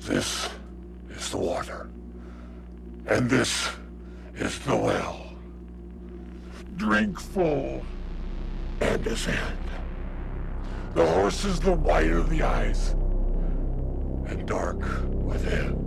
This is the water. And this is the well. Drink full and ascend. The horse is the white of the eyes and dark within.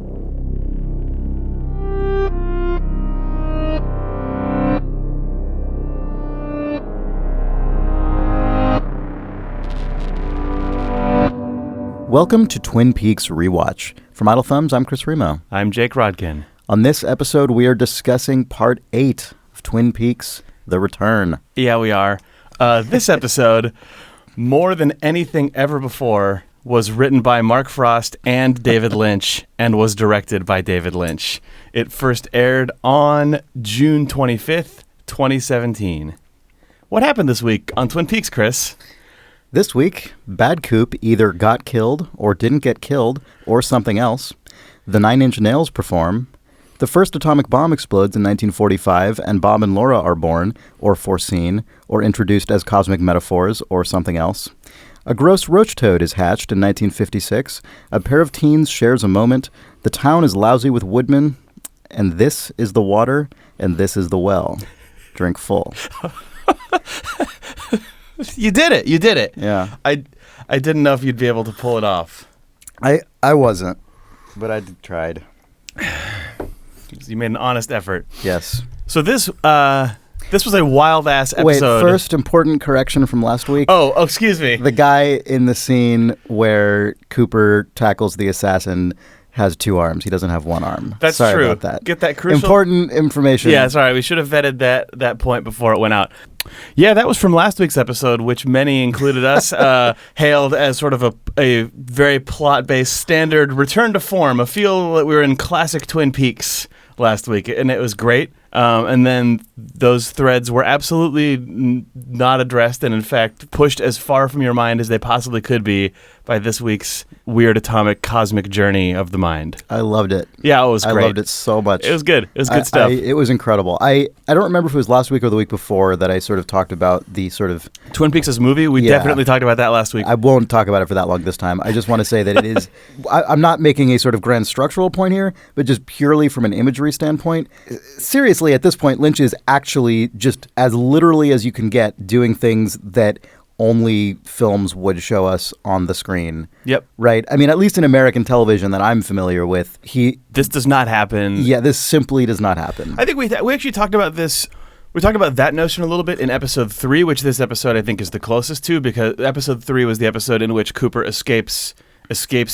Welcome to Twin Peaks Rewatch. From Idle Thumbs, I'm Chris Remo. I'm Jake Rodkin. On this episode, we are discussing Part 8 of Twin Peaks: The Return. Yeah, we are. This episode, more than anything ever before, was written by Mark Frost and David Lynch and was directed by David Lynch. It first aired on June 25th, 2017. What happened this week on Twin Peaks, Chris? This week, Bad Coop either got killed or didn't get killed or something else. The Nine Inch Nails perform. The first atomic bomb explodes in 1945 and Bob and Laura are born or foreseen or introduced as cosmic metaphors or something else. A gross roach toad is hatched in 1956. A pair of teens shares a moment. The town is lousy with woodmen. And this is the water and this is the well. Drink full. You did it. You did it. Yeah. I didn't know if you'd be able to pull it off. I wasn't, but I tried. You made an honest effort. Yes. So this was a wild-ass episode. Wait, first important correction from last week. Oh, excuse me. The guy in the scene where Cooper tackles the assassin has two arms. He doesn't have one arm. That's sorry true. About that. Get that crucial important information. Yeah, sorry. We should have vetted that point before it went out. Yeah, that was from last week's episode, which many, included us, hailed as sort of a very plot-based standard return to form, a feel that we were in classic Twin Peaks last week, and it was great. And then those threads were absolutely not addressed and, in fact, pushed as far from your mind as they possibly could be by this week's weird atomic cosmic journey of the mind. I loved it. Yeah, it was great. I loved it so much. It was good. It was good stuff. It was incredible. I don't remember if it was last week or the week before that I sort of talked about the sort of... Twin Peaks' movie? We definitely talked about that last week. I won't talk about it for that long this time. I just want to say that it is... I'm not making a sort of grand structural point here, but just purely from an imagery standpoint. Seriously, at this point, Lynch is actually just as literally as you can get doing things that only films would show us on the screen. Yep. Right? I mean, at least in American television that I'm familiar with, this does not happen. Yeah, this simply does not happen. I think we actually talked about this. We talked about that notion a little bit in episode 3, which this episode I think is the closest to, because episode 3 was the episode in which Cooper escapes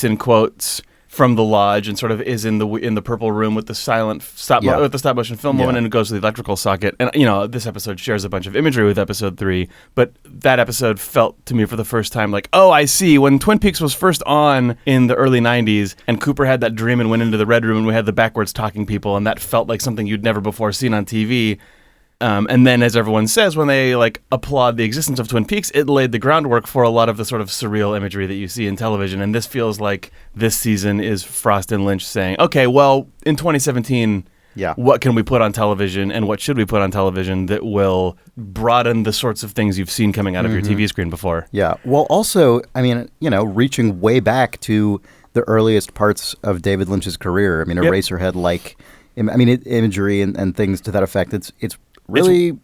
in quotes from the lodge and sort of is in the purple room with the silent stop motion film woman and goes to the electrical socket. And this episode shares a bunch of imagery with episode 3, but that episode felt to me for the first time like, oh, I see. When Twin Peaks was first on in the early 90s and Cooper had that dream and went into the red room and we had the backwards talking people and that felt like something you'd never before seen on TV. And then, as everyone says, when they applaud the existence of Twin Peaks, it laid the groundwork for a lot of the sort of surreal imagery that you see in television. And this feels like this season is Frost and Lynch saying, okay, well, in 2017, what can we put on television and what should we put on television that will broaden the sorts of things you've seen coming out of your TV screen before? Yeah. Well, also, I mean, reaching way back to the earliest parts of David Lynch's career. I mean, Eraserhead-like, imagery and things to that effect. It's really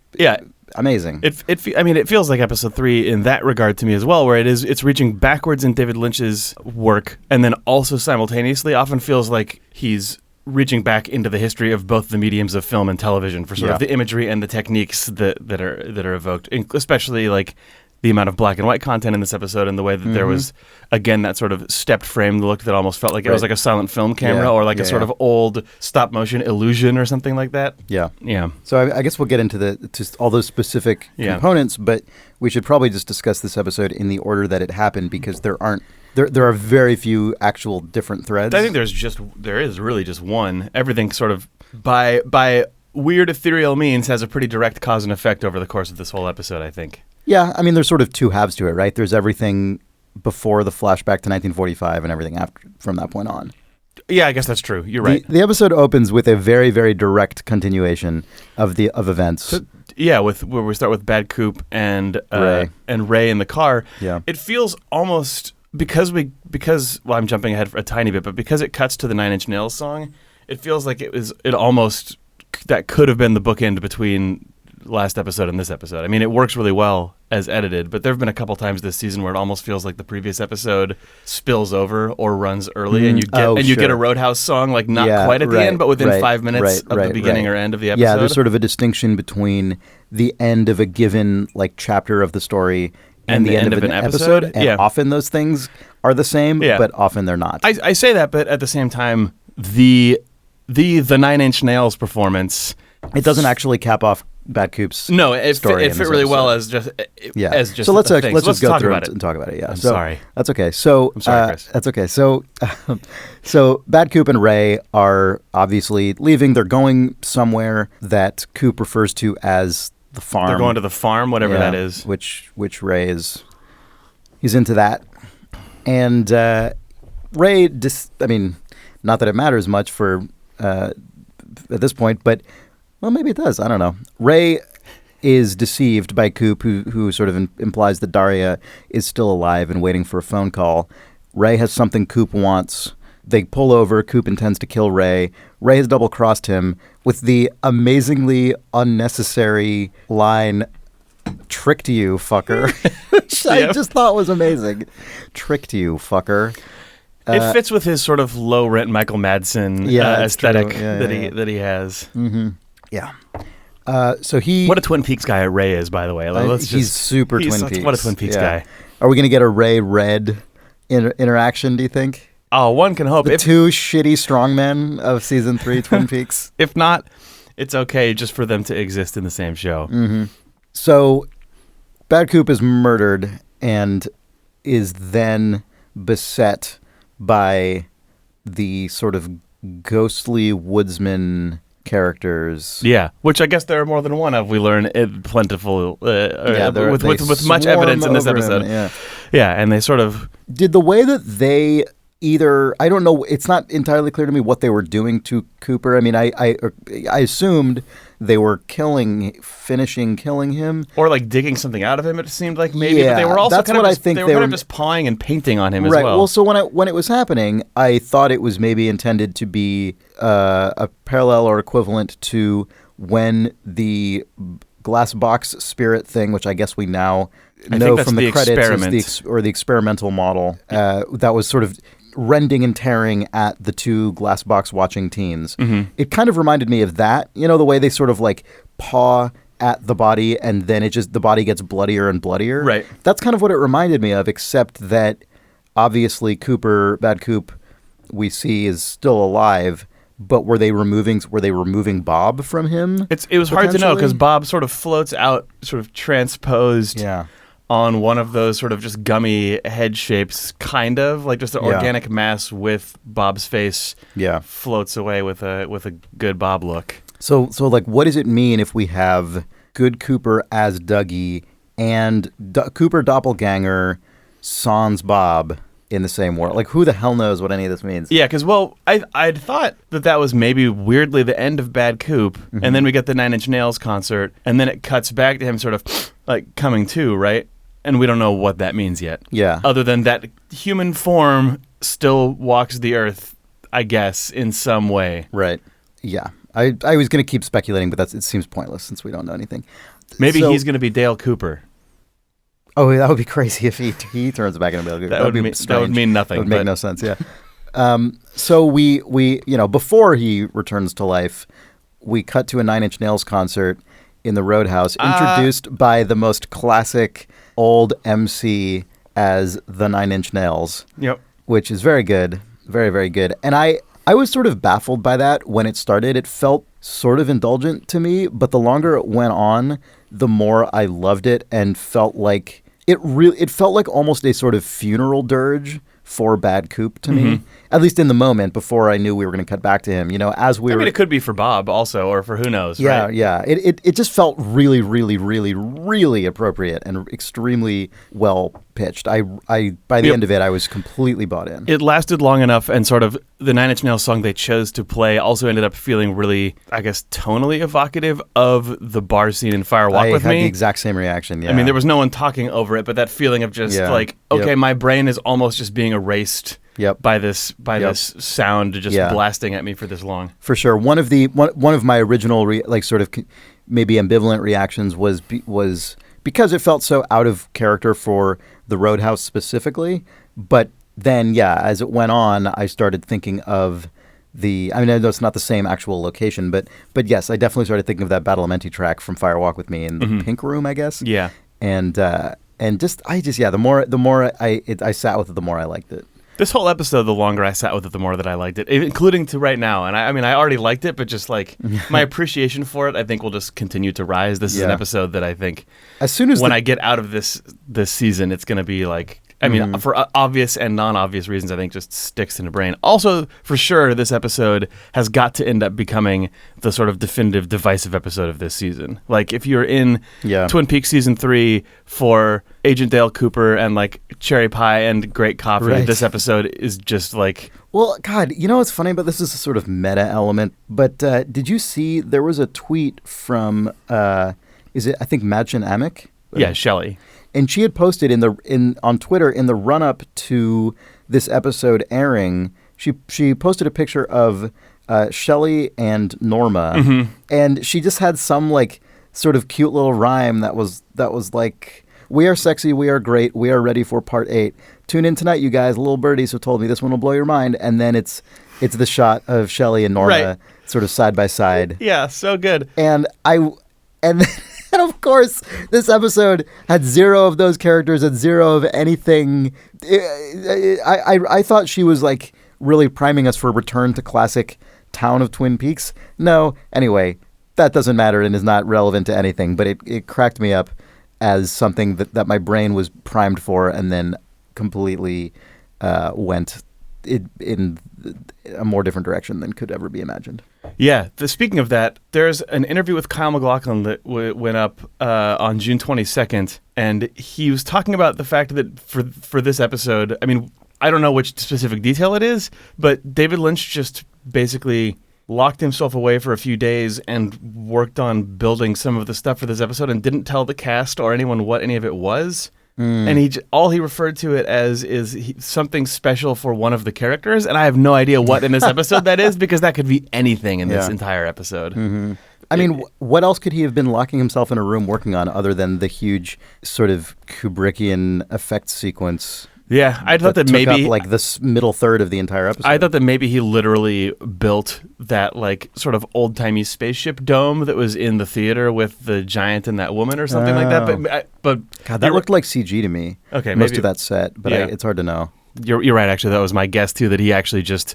amazing. It feels like episode 3 in that regard to me as well, where it's reaching backwards in David Lynch's work and then also simultaneously often feels like he's reaching back into the history of both the mediums of film and television for sort of the imagery and the techniques that are evoked, especially like the amount of black and white content in this episode and the way that there was, again, that sort of stepped frame look that almost felt like it was like a silent film camera or like a sort of old stop motion illusion or something like that. Yeah. Yeah. So I guess we'll get into all those specific components, but we should probably just discuss this episode in the order that it happened because there are very few actual different threads. I think there is really just one. Everything sort of by weird ethereal means has a pretty direct cause and effect over the course of this whole episode, I think. Yeah, I mean, there's sort of two halves to it, right? There's everything before the flashback to 1945 and everything after from that point on. Yeah, I guess that's true. You're right. The episode opens with a very, very direct continuation of events. So, where we start with Bad Coop and Ray in the car. Yeah. It feels almost because I'm jumping ahead for a tiny bit, but because it cuts to the Nine Inch Nails song, it feels like it almost that could have been the bookend between last episode and this episode. I mean, it works really well as edited, but there have been a couple times this season where it almost feels like the previous episode spills over or runs early, and you get a Roadhouse song like not quite at the end, but within 5 minutes of the beginning or end of the episode. Yeah, there's sort of a distinction between the end of a given like chapter of the story and the end of an episode. And often those things are the same, but often they're not. I say that, but at the same time, the Nine Inch Nails performance, it doesn't actually cap off Bad Coop's story. It fit really well as just So let's just go talk through about it and talk about it. Yeah, I'm sorry. That's okay. So I'm sorry, Chris. That's okay. So so Bad Coop and Ray are obviously leaving. They're going somewhere that Coop refers to as the farm. They're going to the farm, whatever that is. Which Ray he's into that, and Ray I mean, not that it matters much for at this point, but. Well, maybe it does. I don't know. Ray is deceived by Coop, who sort of implies that Daria is still alive and waiting for a phone call. Ray has something Coop wants. They pull over. Coop intends to kill Ray. Ray has double-crossed him with the amazingly unnecessary line, "Tricked you, fucker," which I just thought was amazing. "Tricked you, fucker." It fits with his sort of low-rent Michael Madsen aesthetic that he has. Mm-hmm. Yeah. So what a Twin Peaks guy Ray is, by the way. He's super Twin Peaks. What a Twin Peaks guy. Are we going to get a Ray Red interaction, do you think? Oh, one can hope. The two shitty strongmen of season 3 Twin Peaks? If not, it's okay just for them to exist in the same show. Mm-hmm. So Bad Coop is murdered and is then beset by the sort of ghostly woodsman characters. Yeah, which I guess there are more than one of. We learn plentiful with much evidence in this episode. Yeah, and they sort of did the way that they I don't know, it's not entirely clear to me what they were doing to Cooper. I mean, I assumed they were finishing killing him. Or like digging something out of him, it seemed like maybe. Yeah, but they were also kind of just pawing and painting on him as well. Right, well, so when it was happening, I thought it was maybe intended to be a parallel or equivalent to when the glass box spirit thing, which I guess we now know from the credits is the experimental model, that was sort of rending and tearing at the two glass box watching teens. Mm-hmm. It kind of reminded me of that, the way they sort of like paw at the body and then the body gets bloodier and bloodier. Right. That's kind of what it reminded me of, except that obviously Bad Coop, we see is still alive. But were they removing Bob from him? It was hard to know because Bob sort of floats out, sort of transposed on one of those sort of just gummy head shapes, kind of like just an organic mass with Bob's face. Yeah, floats away with a good Bob look. So like, what does it mean if we have good Cooper as Dougie and Cooper doppelganger sans Bob in the same world? Like, who the hell knows what any of this means? Yeah, because, I'd thought that was maybe weirdly the end of Bad Coop, and then we get the Nine Inch Nails concert, and then it cuts back to him sort of, like, coming to, right? And we don't know what that means yet. Yeah. Other than that human form still walks the earth, I guess, in some way. Right. Yeah. I was going to keep speculating, but it seems pointless since we don't know anything. Maybe he's going to be Dale Cooper. Oh, that would be crazy if he turns back into Dale Cooper. That would mean nothing. It would make no sense, yeah. So we before he returns to life, we cut to a Nine Inch Nails concert in the Roadhouse, introduced by the most classic old MC as the Nine Inch Nails. Yep. Which is very good. Very, very good. And I was sort of baffled by that when it started. It felt sort of indulgent to me, but the longer it went on, the more I loved it and felt like it felt like almost a sort of funeral dirge for Bad Coop to me, at least in the moment before I knew we were going to cut back to him. As we were. I mean, it could be for Bob also, or for who knows. Yeah, right? yeah. It just felt really, really, really, really appropriate and extremely well pitched. I by the end of it, I was completely bought in. It lasted long enough, and sort of the Nine Inch Nails song they chose to play also ended up feeling really, I guess, tonally evocative of the bar scene in Fire Walk with I had Me. the exact same reaction. Yeah. I mean, there was no one talking over it, but that feeling of just my brain is almost just being erased by this sound just blasting at me for this long. For sure. One of my original maybe ambivalent reactions was because it felt so out of character for the Roadhouse specifically, but then as it went on, I started thinking of I know it's not the same actual location, but yes, I definitely started thinking of that Badalamenti track from Fire Walk with Me in the Pink Room, I guess. Yeah. And the more I sat with it, the more I liked it. This whole episode, the longer I sat with it, the more that I liked it, including to right now. And I already liked it, but just like my appreciation for it, I think will just continue to rise. This is an episode that I think as soon as I get out of this season, it's going to be like, for obvious and non-obvious reasons, I think just sticks in the brain. Also, for sure, this episode has got to end up becoming the sort of definitive divisive episode of this season. Like, if you're in Twin Peaks Season 3 for Agent Dale Cooper and, like, cherry pie and great coffee, this episode is just, like... Well, God, what's funny about this is a sort of meta element, but did you see there was a tweet from, I think, Madchen Amick? Yeah, Shelley. And she had posted on Twitter in the run-up to this episode airing, she posted a picture of Shelley and Norma, and she just had some like sort of cute little rhyme that was like, "We are sexy, we are great, we are ready for part 8. Tune in tonight, you guys. Little birdies have told me this one will blow your mind." And then it's the shot of Shelley and Norma sort of side by side. Yeah, so good. And And of course, this episode had 0 of those characters and 0 of anything. I thought she was like really priming us for a return to classic town of Twin Peaks. No, anyway, that doesn't matter and is not relevant to anything. But it cracked me up as something that my brain was primed for and then completely went in a more different direction than could ever be imagined. Yeah. Speaking of that, there's an interview with Kyle Mclaughlin that went up on June 22nd, and he was talking about the fact that for this episode, I mean, I don't know which specific detail it is, but David Lynch just basically locked himself away for a few days and worked on building some of the stuff for this episode and didn't tell the cast or anyone what any of it was. And all he referred to it as is something special for one of the characters, and I have no idea what in this episode that is, because that could be anything in this entire episode. I mean, what else could he have been locking himself in a room working on other than the huge sort of Kubrickian effect sequence? Yeah, I thought that took maybe up like this middle third of the entire episode. I thought that maybe he literally built that like sort of old timey spaceship dome that was in the theater with the giant and that woman or something like that. But God, that looked like CG to me. Okay, most maybe, of that set, but it's hard to know. You're right. Actually, that was my guess too. That he actually just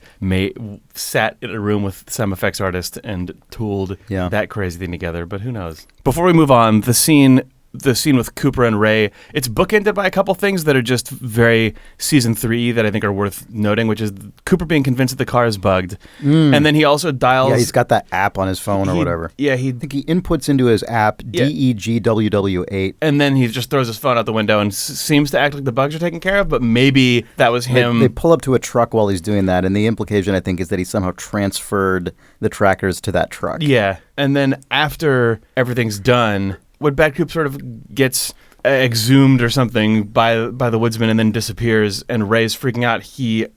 sat in a room with some effects artist and tooled that crazy thing together. But who knows? Before we move on, the scene with Cooper and Ray, it's bookended by a couple things that are just very season 3 that I think are worth noting, which is Cooper being convinced that the car is bugged. And then he also dials... Yeah, he's got that app on his phone or whatever. Yeah, I think he inputs into his app DEGWW8. And then he just throws his phone out the window and seems to act like the bugs are taken care of, but maybe that was him. They pull up to a truck while he's doing that, and the implication, I think, is that he somehow transferred the trackers to that truck. Yeah, and then after everything's done... when Bad Coop sort of gets exhumed or something by the woodsman and then disappears, and Ray's freaking out, he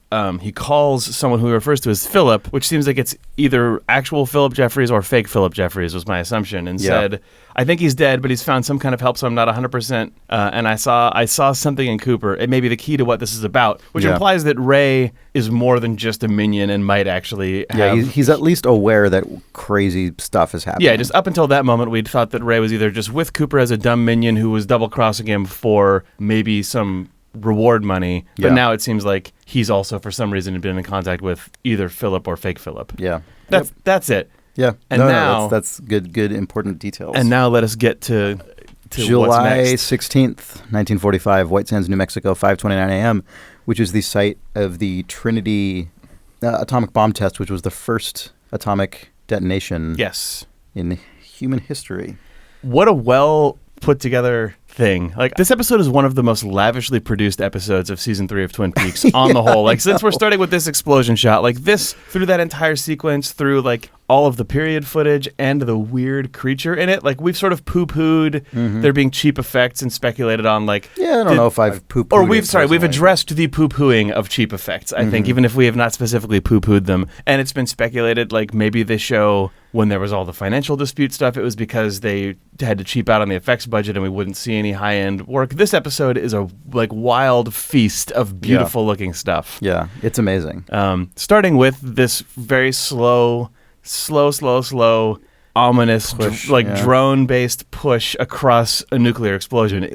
calls someone who he refers to as Philip, which seems like it's either actual Philip Jeffries or fake Philip Jeffries, was my assumption, and said, "I think he's dead, but he's found some kind of help, so I'm not 100%. And I saw something in Cooper. It may be the key to what this is about," which implies that Ray is more than just a minion and might actually have... Yeah, he's at least aware that crazy stuff is happening. Yeah, just up until that moment, we'd thought that Ray was either just with Cooper as a dumb minion who was double-crossing him for maybe some reward money, but now it seems like he's also, for some reason, been in contact with either Philip or fake Philip. Yeah. That's it. Yeah. And now... that's good important details. And now let us get to to what's July next. 16th, 1945, White Sands, New Mexico, 5:29 a.m., which is the site of the Trinity atomic bomb test, which was the first atomic detonation Yes. in human history. What a well put together thing. Like, this episode is one of the most lavishly produced episodes of season 3 of Twin Peaks on the whole. Like, since we're starting with this explosion shot, like this, through that entire sequence, through like all of the period footage and the weird creature in it, like we've sort of poo-pooed there being cheap effects and speculated on like... Yeah, I don't know if I've poo-pooed Or it we've personally. addressed the poo-pooing of cheap effects, I think, even if we have not specifically poo-pooed them. And it's been speculated, like maybe this show, when there was all the financial dispute stuff, it was because they had to cheap out on the effects budget and we wouldn't see any high-end work. This episode is a like wild feast of beautiful-looking stuff. Yeah, it's amazing. Starting with this very slow, ominous, Push, drone-based push across a nuclear explosion.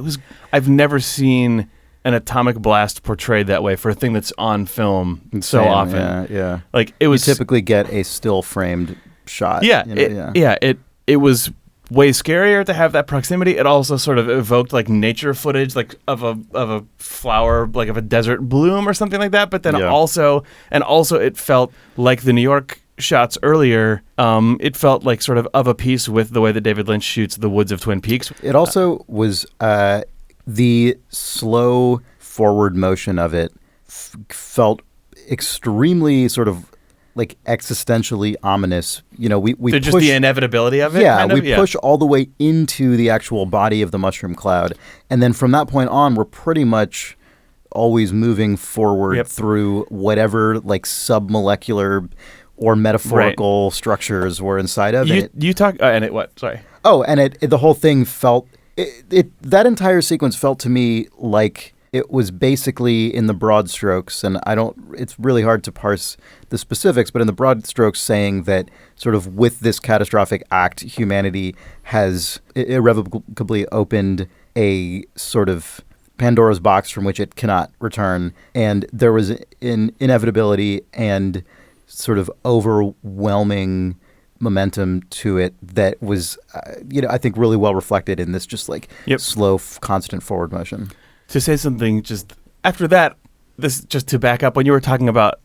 I've never seen an atomic blast portrayed that way for a thing that's on film so Same, often. Yeah. Like it was You typically get a still framed shot. Yeah, you know, it was way scarier to have that proximity. It also sort of evoked like nature footage, like of a flower, like of a desert bloom or something like that. But then also it felt like the New York shots earlier. It felt like sort of a piece with the way that David Lynch shoots the woods of Twin Peaks. It also was the slow forward motion of it felt extremely sort of like existentially ominous. You know, we So push, just the inevitability of it. Yeah, kind of? we push all the way into the actual body of the mushroom cloud, and then from that point on, we're pretty much always moving forward through whatever like submolecular or metaphorical structures were inside of it. You talk and it what? Sorry. Oh, and the whole thing felt that entire sequence felt to me like it was basically in the broad strokes, and it's really hard to parse the specifics, but in the broad strokes saying that sort of with this catastrophic act, humanity has irrevocably opened a sort of Pandora's box from which it cannot return, and there was an inevitability and sort of overwhelming momentum to it that was, I think really well reflected in this just like slow, constant forward motion. To say something just after that, this just to back up, when you were talking about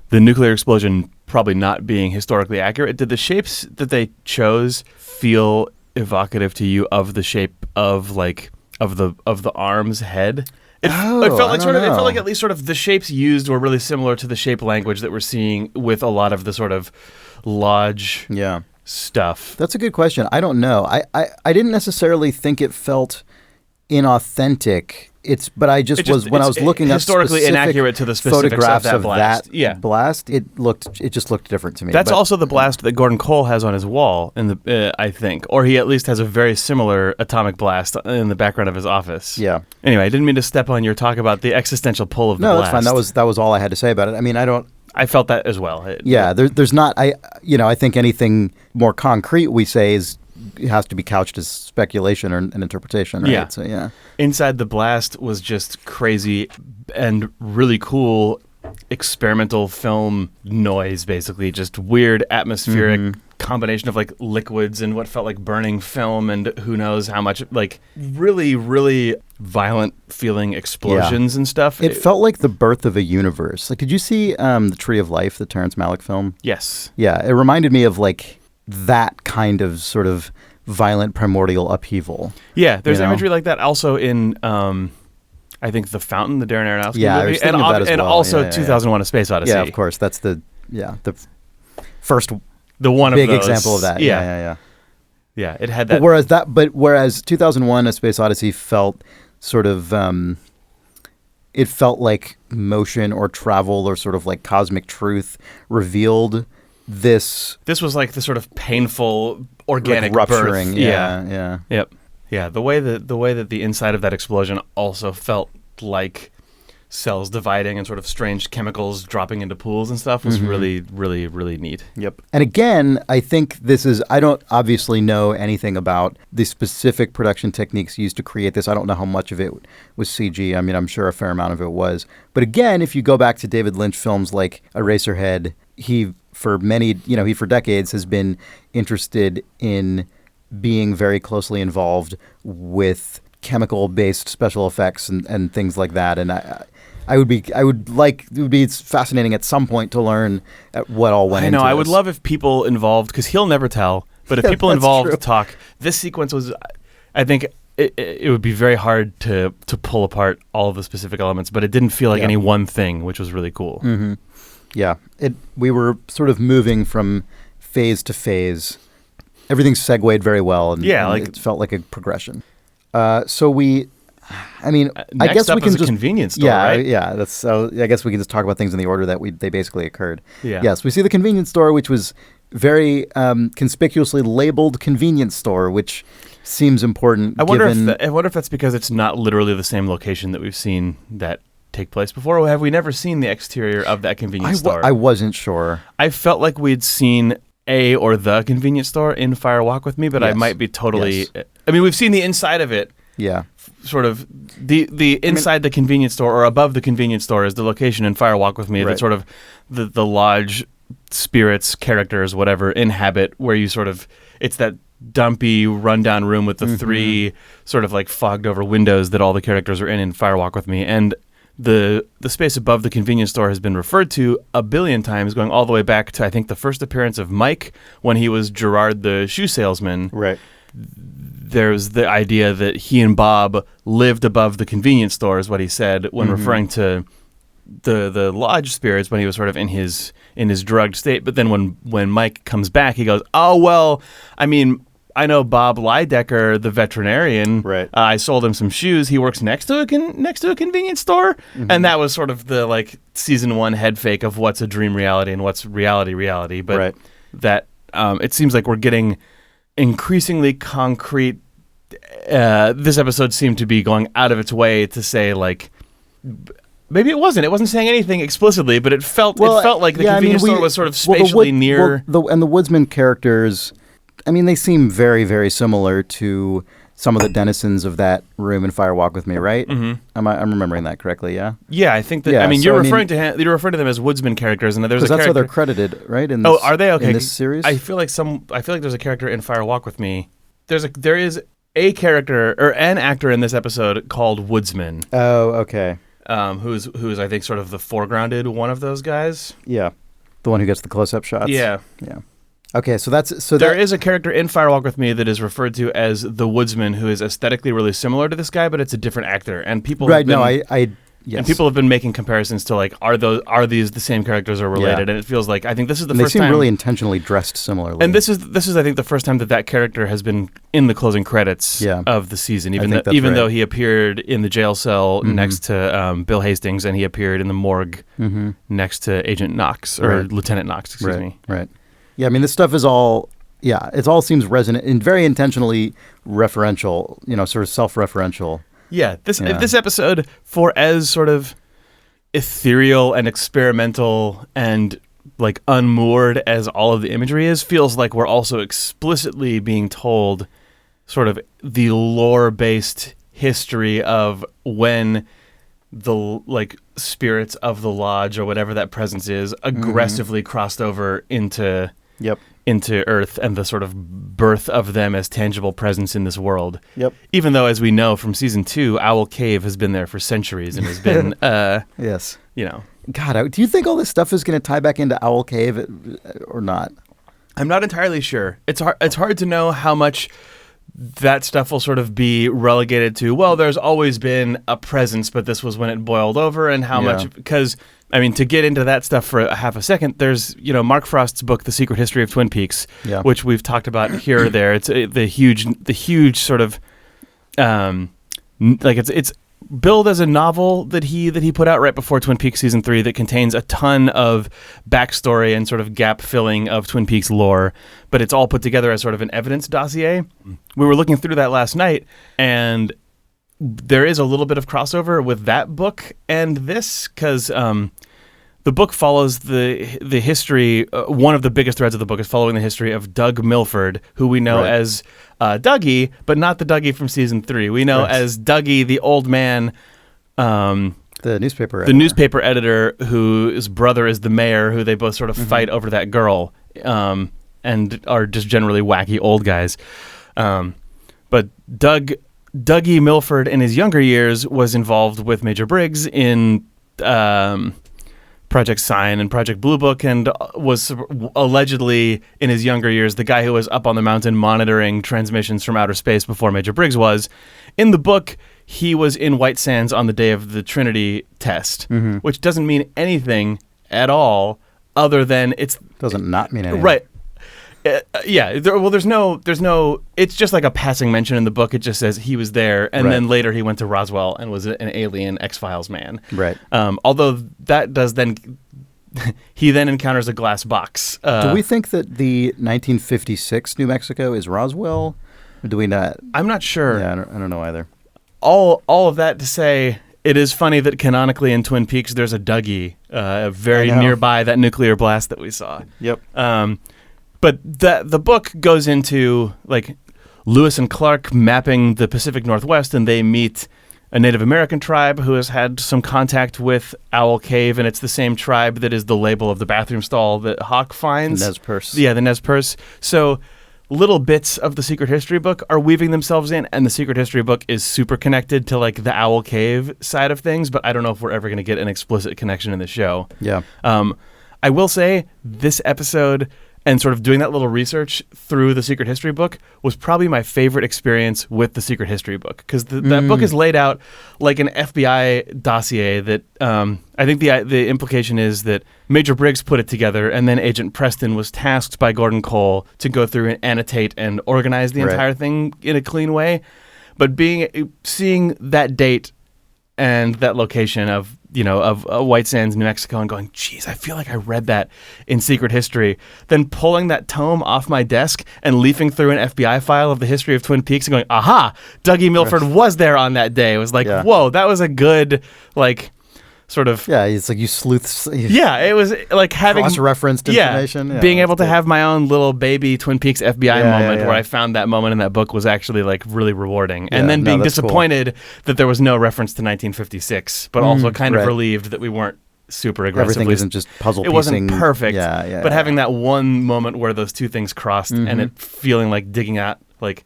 the nuclear explosion probably not being historically accurate, did the shapes that they chose feel evocative to you of the shape of like of the arm's head? It felt like it felt like at least sort of the shapes used were really similar to the shape language that we're seeing with a lot of the sort of lodge stuff. That's a good question. I don't know. I didn't necessarily think it felt inauthentic. When I was looking up historically inaccurate to the specifics photographs of that blast. It just looked different to me. That's also the blast that Gordon Cole has on his wall in the I think, or he at least has a very similar atomic blast in the background of his office. Yeah. Anyway, I didn't mean to step on your talk about the existential pull of the blast. No, that's fine. That was all I had to say about it. I mean, I felt that as well. There's not. I think anything more concrete we say has to be couched as speculation or an interpretation. Right? Yeah. So Inside the blast was just crazy and really cool experimental film noise. Basically, just weird atmospheric combination of like liquids and what felt like burning film and who knows how much like really, really violent feeling explosions and stuff. It felt like the birth of a universe. Like, did you see the Tree of Life, the Terrence Malick film? Yes. Yeah, it reminded me of like that kind of sort of violent primordial upheaval. Yeah, there's imagery like that also in I think The Fountain, the Darren Aronofsky movie. I was thinking of that as well. And also 2001: A Space Odyssey. Yeah, of course. That's the first the one big of those. example of that. Yeah. Yeah, it had that. Whereas 2001: A Space Odyssey felt sort of it felt like motion or travel or sort of like cosmic truth revealed this. This was like the sort of painful organic like rupturing. birth. Yeah. Yep. Yeah, the way that the inside of that explosion also felt like cells dividing and sort of strange chemicals dropping into pools and stuff was really, really, really neat. Yep. And again, I think I don't obviously know anything about the specific production techniques used to create this. I don't know how much of it was CG. I mean, I'm sure a fair amount of it was. But again, if you go back to David Lynch films like Eraserhead, he for decades has been interested in being very closely involved with chemical-based special effects and things like that. And it's fascinating at some point to learn what all went into I know. I would this. love if people involved, because he'll never tell, but if people that's involved true. talk, this sequence was, I think it would be very hard to pull apart all of the specific elements, but it didn't feel like any one thing, which was really cool. Mm-hmm. Yeah. We were sort of moving from phase to phase. Everything segued very well, and it felt like a progression. So we... I mean, I guess we can just convenience store, right? Yeah. That's so. I guess we can just talk about things in the order that they basically occurred. Yeah. Yes, we see the convenience store, which was very conspicuously labeled convenience store, which seems important. I wonder if that's because it's not literally the same location that we've seen that take place before. Or have we never seen the exterior of that convenience store? I wasn't sure. I felt like we'd seen a or the convenience store in Fire Walk with Me, but I might be totally. Yes. I mean, we've seen the inside of it. Yeah. Sort of the inside the convenience store or above the convenience store is the location in Fire Walk with Me that sort of the lodge spirits, characters, whatever, inhabit, where you sort of, it's that dumpy rundown room with the three sort of like fogged over windows that all the characters are in Fire Walk with Me. And the space above the convenience store has been referred to a billion times, going all the way back to, I think, the first appearance of Mike when he was Gerard the shoe salesman. Right. There's the idea that he and Bob lived above the convenience store, is what he said when referring to the lodge spirits when he was sort of in his drugged state. But then when Mike comes back, he goes, "Oh well, I mean, I know Bob Lydecker, the veterinarian. Right. I sold him some shoes. He works next to a convenience store." And that was sort of the like season 1 head fake of what's a dream reality and what's reality. But that it seems like we're getting increasingly concrete. This episode seemed to be going out of its way to say, like, maybe it wasn't. It wasn't saying anything explicitly, but it felt like the convenience store was sort of spatially near. And the woodsman characters, I mean, they seem very, very similar to some of the denizens of that room in Fire Walk with Me, right? Mm-hmm. I'm remembering that correctly, yeah? Yeah, I think that. Yeah, I mean, you're referring to them as woodsman characters, and there's a character. That's how they're credited, right? In this, are they? Okay. In this series, I feel like there's a character in Fire Walk with Me. There is a character or an actor in this episode called Woodsman. Oh, okay. Who's I think sort of the foregrounded one of those guys. Yeah, the one who gets the close-up shots. Yeah. Okay, so there is a character in Fire Walk with Me that is referred to as the Woodsman, who is aesthetically really similar to this guy, but it's a different actor. And people right? Yes. And people have been making comparisons to like, are these the same characters or related? And it feels like, I think this is the first time. They seem really intentionally dressed similarly. And this is I think the first time that character has been in the closing credits of the season, even though he appeared in the jail cell next to Bill Hastings, and he appeared in the morgue next to Agent Knox or Lieutenant Knox, excuse me. Right. Yeah, I mean, this stuff is all. Yeah, it all seems resonant and very intentionally referential. Sort of self-referential. Yeah, this episode, for as sort of ethereal and experimental and like unmoored as all of the imagery is, feels like we're also explicitly being told sort of the lore-based history of when the like spirits of the lodge or whatever that presence is aggressively crossed over into Earth and the sort of birth of them as tangible presence in this world. Yep. Even though, as we know from season 2, Owl Cave has been there for centuries and has been, yes, God, do you think all this stuff is going to tie back into Owl Cave or not? I'm not entirely sure. It's hard to know how much that stuff will sort of be relegated to, well, there's always been a presence, but this was when it boiled over, and how much, because, I mean, to get into that stuff for a half a second, there's, Mark Frost's book, The Secret History of Twin Peaks, which we've talked about here or there. It's the huge sort of, it's billed as a novel that he put out right before Twin Peaks season 3 that contains a ton of backstory and sort of gap filling of Twin Peaks lore, but it's all put together as sort of an evidence dossier. We were looking through that last night, and there is a little bit of crossover with that book and this, because the book follows the history. One of the biggest threads of the book is following the history of Doug Milford, who we know as Dougie, but not the Dougie from season 3. We know as Dougie, the old man, the newspaper editor, whose brother is the mayor, who they both sort of fight over that girl, and are just generally wacky old guys. But Dougie Milford in his younger years was involved with Major Briggs in Project Sign and Project Blue Book, and was allegedly in his younger years the guy who was up on the mountain monitoring transmissions from outer space before Major Briggs was. In the book, he was in White Sands on the day of the Trinity test, which doesn't mean anything at all other than it's... Doesn't not mean anything. Right. There's no. It's just like a passing mention in the book. It just says he was there, and then later he went to Roswell and was an alien X-Files man. Right. Although that does then, he then encounters a glass box. Do we think that the 1956 New Mexico is Roswell? Or do we not? I'm not sure. Yeah, I don't know either. All of that to say, it is funny that canonically in Twin Peaks there's a Dougie very nearby that nuclear blast that we saw. Yep. But the book goes into like Lewis and Clark mapping the Pacific Northwest, and they meet a Native American tribe who has had some contact with Owl Cave, and it's the same tribe that is the label of the bathroom stall that Hawk finds. The Nez Perce. Yeah, the Nez Perce. So little bits of the Secret History book are weaving themselves in, and the Secret History book is super connected to like the Owl Cave side of things, but I don't know if we're ever going to get an explicit connection in the show. Yeah. I will say this episode and sort of doing that little research through the Secret History book was probably my favorite experience with the Secret History book, because that book is laid out like an FBI dossier that I think the implication is that Major Briggs put it together, and then Agent Preston was tasked by Gordon Cole to go through and annotate and organize the entire thing in a clean way. But seeing that date and that location of White Sands, New Mexico, and going, geez, I feel like I read that in Secret History. Then pulling that tome off my desk and leafing through an FBI file of the history of Twin Peaks and going, aha, Dougie Milford was there on that day. It was like, whoa, that was a good, like, sort of... Yeah, it's like you sleuths... Yeah, it was like having... Cross-referenced information. Yeah, being able to have my own little baby Twin Peaks FBI moment where I found that moment in that book was actually like really rewarding. And then being disappointed that there was no reference to 1956, but also kind of relieved that we weren't super aggressively... Everything isn't just puzzle piecing. It wasn't perfect, but having that one moment where those two things crossed and it feeling like digging out, like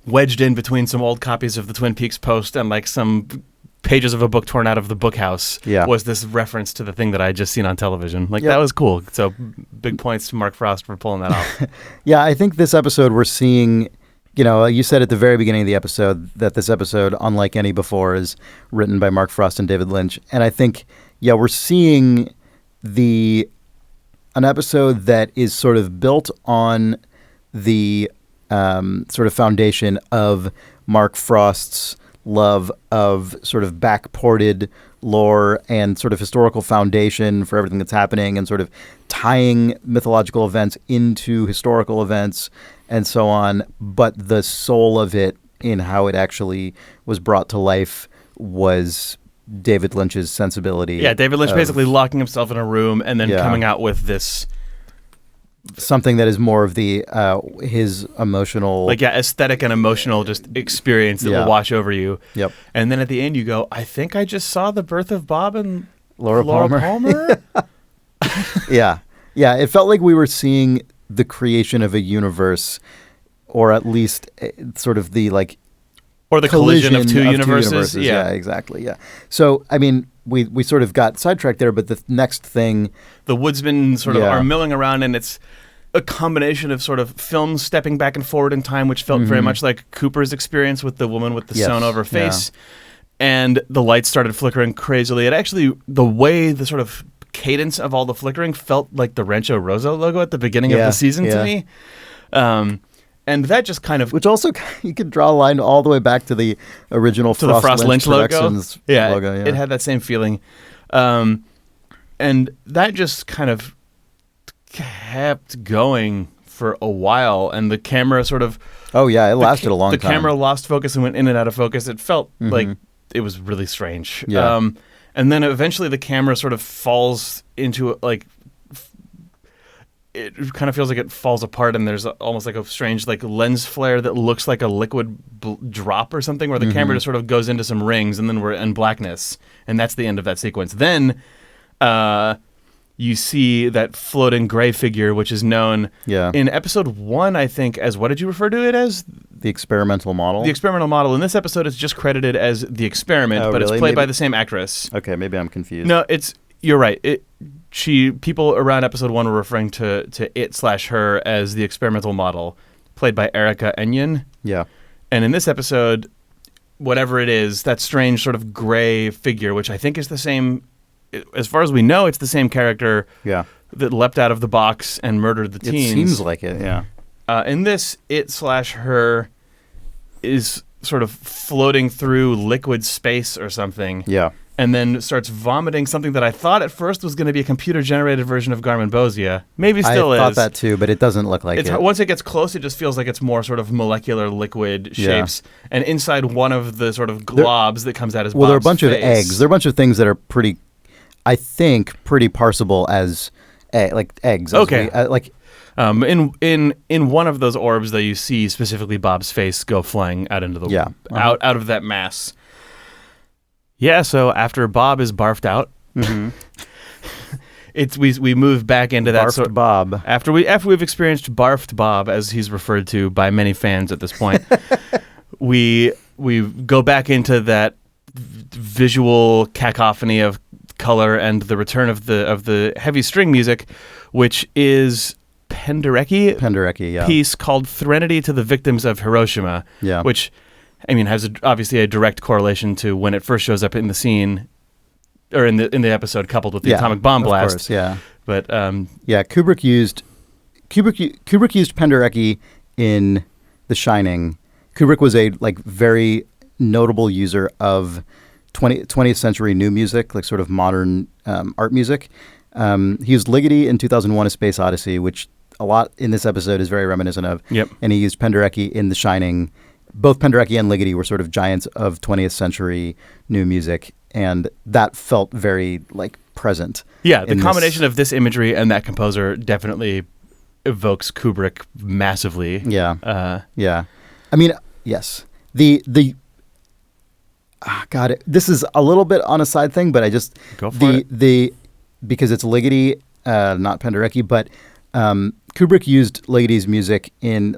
wedged in between some old copies of the Twin Peaks Post and like some... pages of a book torn out of the bookhouse was this reference to the thing that I had just seen on television. Like, that was cool. So big points to Mark Frost for pulling that off. Yeah, I think this episode we're seeing, you said at the very beginning of the episode that this episode, unlike any before, is written by Mark Frost and David Lynch. And I think, we're seeing an episode that is sort of built on the sort of foundation of Mark Frost's love of sort of backported lore and sort of historical foundation for everything that's happening, and sort of tying mythological events into historical events and so on. But the soul of it in how it actually was brought to life was David Lynch's sensibility. Yeah, David Lynch basically locking himself in a room and then coming out with this... something that is more of the his emotional, aesthetic and emotional just experience that will wash over you. Yep. And then at the end you go, I think I just saw the birth of Bob and Laura Palmer. Yeah. It felt like we were seeing the creation of a universe, or at least sort of the or the collision of two universes. Yeah, exactly. Yeah. So I mean, we sort of got sidetracked there, but the next thing, the woodsmen sort of are milling around, and it's a combination of sort of films stepping back and forward in time, which felt very much like Cooper's experience with the woman with the sewn over face, and the lights started flickering crazily. It actually, the way the sort of cadence of all the flickering felt like the Rancho Rosa logo at the beginning of the season to me. And that just kind of... Which also, you could draw a line all the way back to the original Frost Lynch logo. logo. It had that same feeling. And that just kind of kept going for a while. And the camera sort of... Oh, yeah, it lasted a long time. The camera lost focus and went in and out of focus. It felt like it was really strange. Yeah. And then eventually the camera sort of falls into it kind of feels like it falls apart, and there's almost like a strange lens flare that looks like a liquid drop or something, where the camera just sort of goes into some rings, and then we're in blackness, and that's the end of that sequence. Then you see that floating gray figure, which is known in episode 1, I think, as, what did you refer to it as? The experimental model. The experimental model. In this episode, it's just credited as the experiment, but really? it's played by the same actress. Okay, maybe I'm confused. No, you're right. People around episode 1 were referring to it/her as the experimental model, played by Erica Enyon. Yeah. And in this episode, whatever it is, that strange sort of gray figure, which I think is the same, as far as we know, it's the same character that leapt out of the box and murdered the teens. It seems like it, yeah. In this, it/her is sort of floating through liquid space or something. Yeah. And then starts vomiting something that I thought at first was going to be a computer-generated version of Garmonbozia. Maybe still is. I thought that too, but it doesn't look like it. Once it gets close, it just feels like it's more sort of molecular liquid shapes. And inside one of the sort of globs that comes out as Bob's there are a bunch face. of eggs. There are a bunch of things that are pretty parsable as eggs. Okay. In one of those orbs, though, you see specifically Bob's face go flying out into the out of that mass. Yeah, so after Bob is barfed out, we move back into that barfed Bob. After we've experienced barfed Bob, as he's referred to by many fans at this point, we go back into that visual cacophony of color and the return of the heavy string music, which is Penderecki piece called "Threnody to the Victims of Hiroshima," which, I mean, has obviously a direct correlation to when it first shows up in the scene, or in the episode, coupled with the atomic bomb blast. Of course, yeah. But Kubrick used Penderecki in The Shining. Kubrick was a very notable user of 20th century new music, sort of modern art music. He used Ligeti in 2001: A Space Odyssey, which a lot in this episode is very reminiscent of. Yep. And he used Penderecki in The Shining. Both Penderecki and Ligeti were sort of giants of 20th century new music, and that felt very present. Yeah, the combination of this imagery and that composer definitely evokes Kubrick massively. Yeah. Yeah. I mean, yes. God, this is a little bit on a side thing, but I just go for it. Because it's Ligeti, not Penderecki, but Kubrick used Ligeti's music in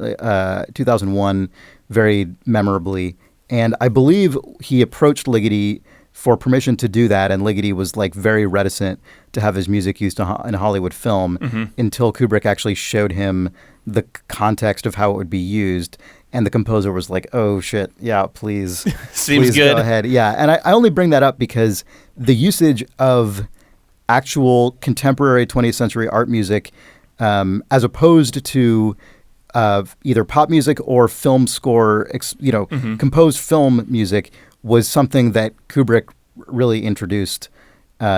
2001 very memorably, and I believe he approached Ligeti for permission to do that, and Ligeti was very reticent to have his music used in a Hollywood film until Kubrick actually showed him the context of how it would be used, and the composer was like, "Oh shit, yeah, please, seems please good. Go ahead." Yeah, and I only bring that up because the usage of actual contemporary 20th century art music, as opposed to either pop music or film score, composed film music, was something that Kubrick really introduced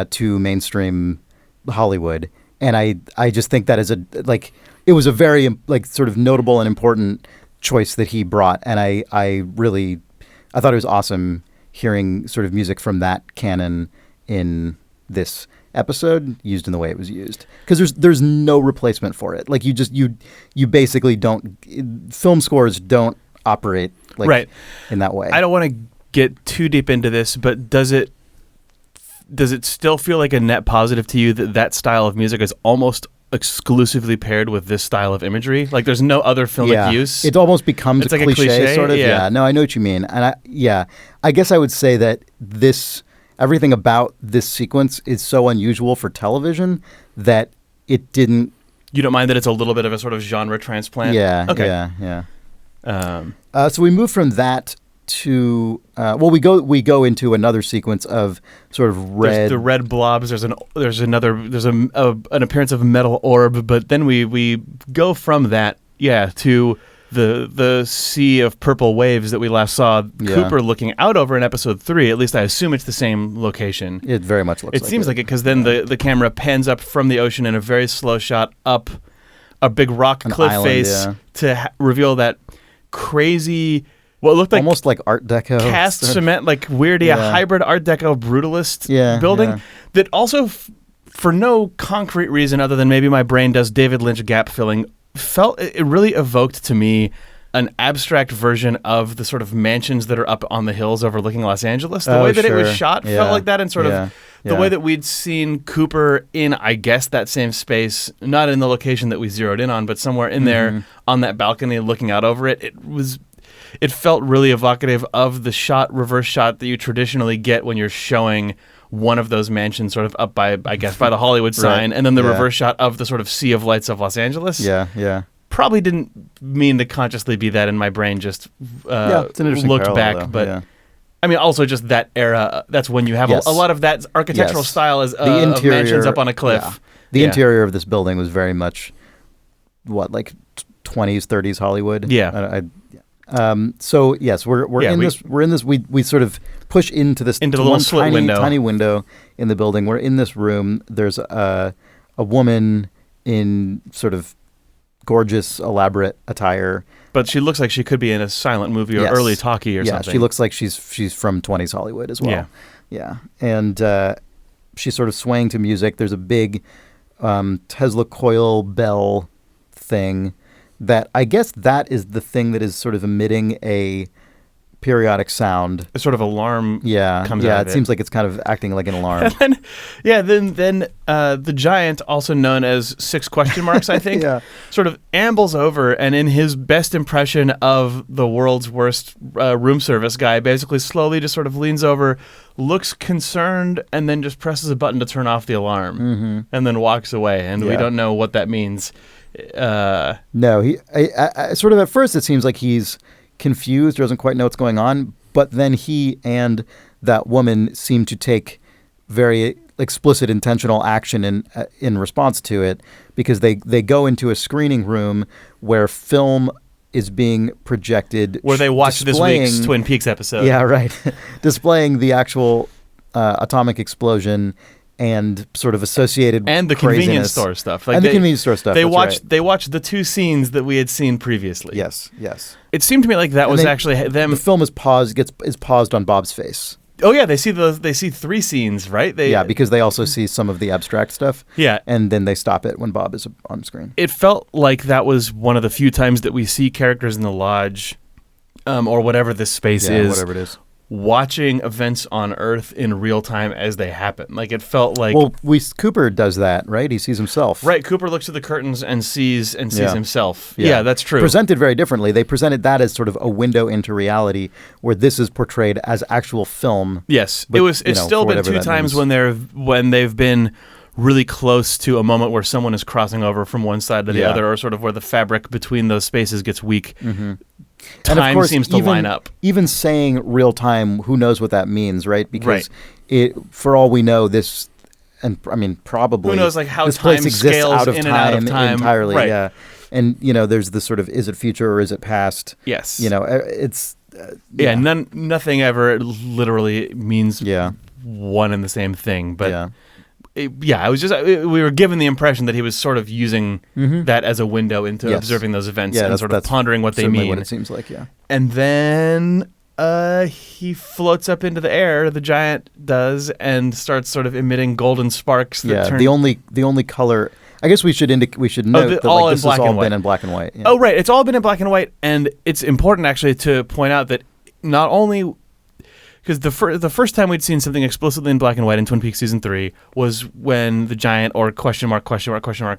to mainstream Hollywood. And I just think that is it was a very sort of notable and important choice that he brought. And I thought it was awesome hearing sort of music from that canon in this episode used in the way it was used, because there's no replacement for it. You basically don't, film scores don't operate in that way. I don't want to get too deep into this, but does it still feel like a net positive to you that style of music is almost exclusively paired with this style of imagery? There's no other filmic use. It almost becomes it's a cliche, sort of. Yeah. No, I know what you mean. And I guess I would say that everything about this sequence is so unusual for television that it didn't... You don't mind that it's a little bit of a sort of genre transplant? Yeah, okay. Yeah. So we move from that to... we go into another sequence of sort of red... There's the red blobs, there's an appearance of a metal orb, but then we go from that, to... The sea of purple waves that we last saw Cooper looking out over in episode 3. At least I assume it's the same location. It very much looks like it. It seems like it, because then the camera pans up from the ocean in a very slow shot up a big rock cliff island, face to reveal that crazy, what looked like almost like Art Deco. Cast cement, weirdy, a hybrid Art Deco brutalist building that also, for no concrete reason other than maybe my brain does David Lynch gap filling, it really evoked to me an abstract version of the sort of mansions that are up on the hills overlooking Los Angeles. The way that it was shot felt like that, and sort of The way that we'd seen Cooper in, I guess, that same space, not in the location that we zeroed in on, but somewhere in there on that balcony looking out over it, it felt really evocative of the reverse shot that you traditionally get when you're showing one of those mansions sort of up by, I guess, by the Hollywood sign, and then the reverse shot of the sort of sea of lights of Los Angeles. Yeah. Probably didn't mean to consciously be that in my brain, just it's an interesting looked parallel, back, though. but... Yeah. I mean, also just that era, that's when you have a lot of that architectural style as the interior, of mansions up on a cliff. Yeah. The interior of this building was very much, like 20s, 30s Hollywood? Yeah. So, yes, we're in this, we sort of push into the little slit window. Tiny window in the building. We're in this room. There's a woman in sort of gorgeous, elaborate attire. But she looks like she could be in a silent movie or early talkie or something. Yeah, she looks like she's from 20s Hollywood as well. Yeah. And she's sort of swaying to music. There's a big Tesla coil bell thing that I guess that is the thing that is sort of emitting a periodic sound. A sort of alarm comes out of it. Yeah, it seems like it's kind of acting like an alarm. Then the giant, also known as 6 question marks, I think, sort of ambles over and in his best impression of the world's worst room service guy, basically slowly just sort of leans over, looks concerned, and then just presses a button to turn off the alarm and then walks away. And we don't know what that means. No, I sort of at first it seems like he's confused or doesn't quite know what's going on, but then he and that woman seem to take very explicit intentional action in response to it, because they go into a screening room where film is being projected, where they watch this week's Twin Peaks episode. Yeah, right. Displaying the actual atomic explosion and sort of associated and the craziness. Convenience store stuff. Like and the convenience store stuff. They watched the 2 scenes that we had seen previously. Yes. It seemed to me like that was actually them. The film is paused on Bob's face. Oh yeah, they see 3 scenes, right? Because they also see some of the abstract stuff. Yeah. And then they stop it when Bob is on screen. It felt like that was one of the few times that we see characters in the lodge, or whatever this space is. Whatever it is. Watching events on Earth in real time as they happen. Like it felt like Cooper does that, right? He sees himself. Right, Cooper looks through the curtains and sees himself. Yeah, that's true. Presented very differently. They presented that as sort of a window into reality, where this is portrayed as actual film. Yes, but, it's still been 2 times when they've been really close to a moment where someone is crossing over from one side to the other, or sort of where the fabric between those spaces gets weak. Mm-hmm. Time, and of course, seems to line up. Even saying real time, who knows what that means, right? Because for all we know, this, and I mean, probably who knows, like how this time place exists scales out of in time, and out of time entirely. Right. Yeah, and there's the sort of, is it future or is it past? Yes. It's nothing ever literally means one and the same thing, but. I was just we were given the impression that he was sort of using that as a window into observing those events and sort of pondering what they mean. What it seems like, yeah. And then he floats up into the air, the giant does, and starts sort of emitting golden sparks. That the only color. I guess we should note that this has all been in black and white. Yeah. Oh, right, it's all been in black and white, and it's important actually to point out that not only. Because the first time we'd seen something explicitly in black and white in Twin Peaks Season 3 was when the giant, or question mark,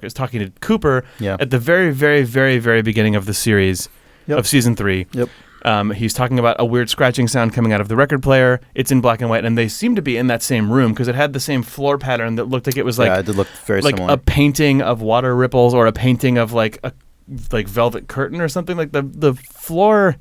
is talking to Cooper at the very, very, very, very beginning of the series of Season 3. Yep. He's talking about a weird scratching sound coming out of the record player. It's in black and white, and they seem to be in that same room because it had the same floor pattern that looked like it was like, it did look very similar. A painting of water ripples or a painting of like a velvet curtain or something. Like the floor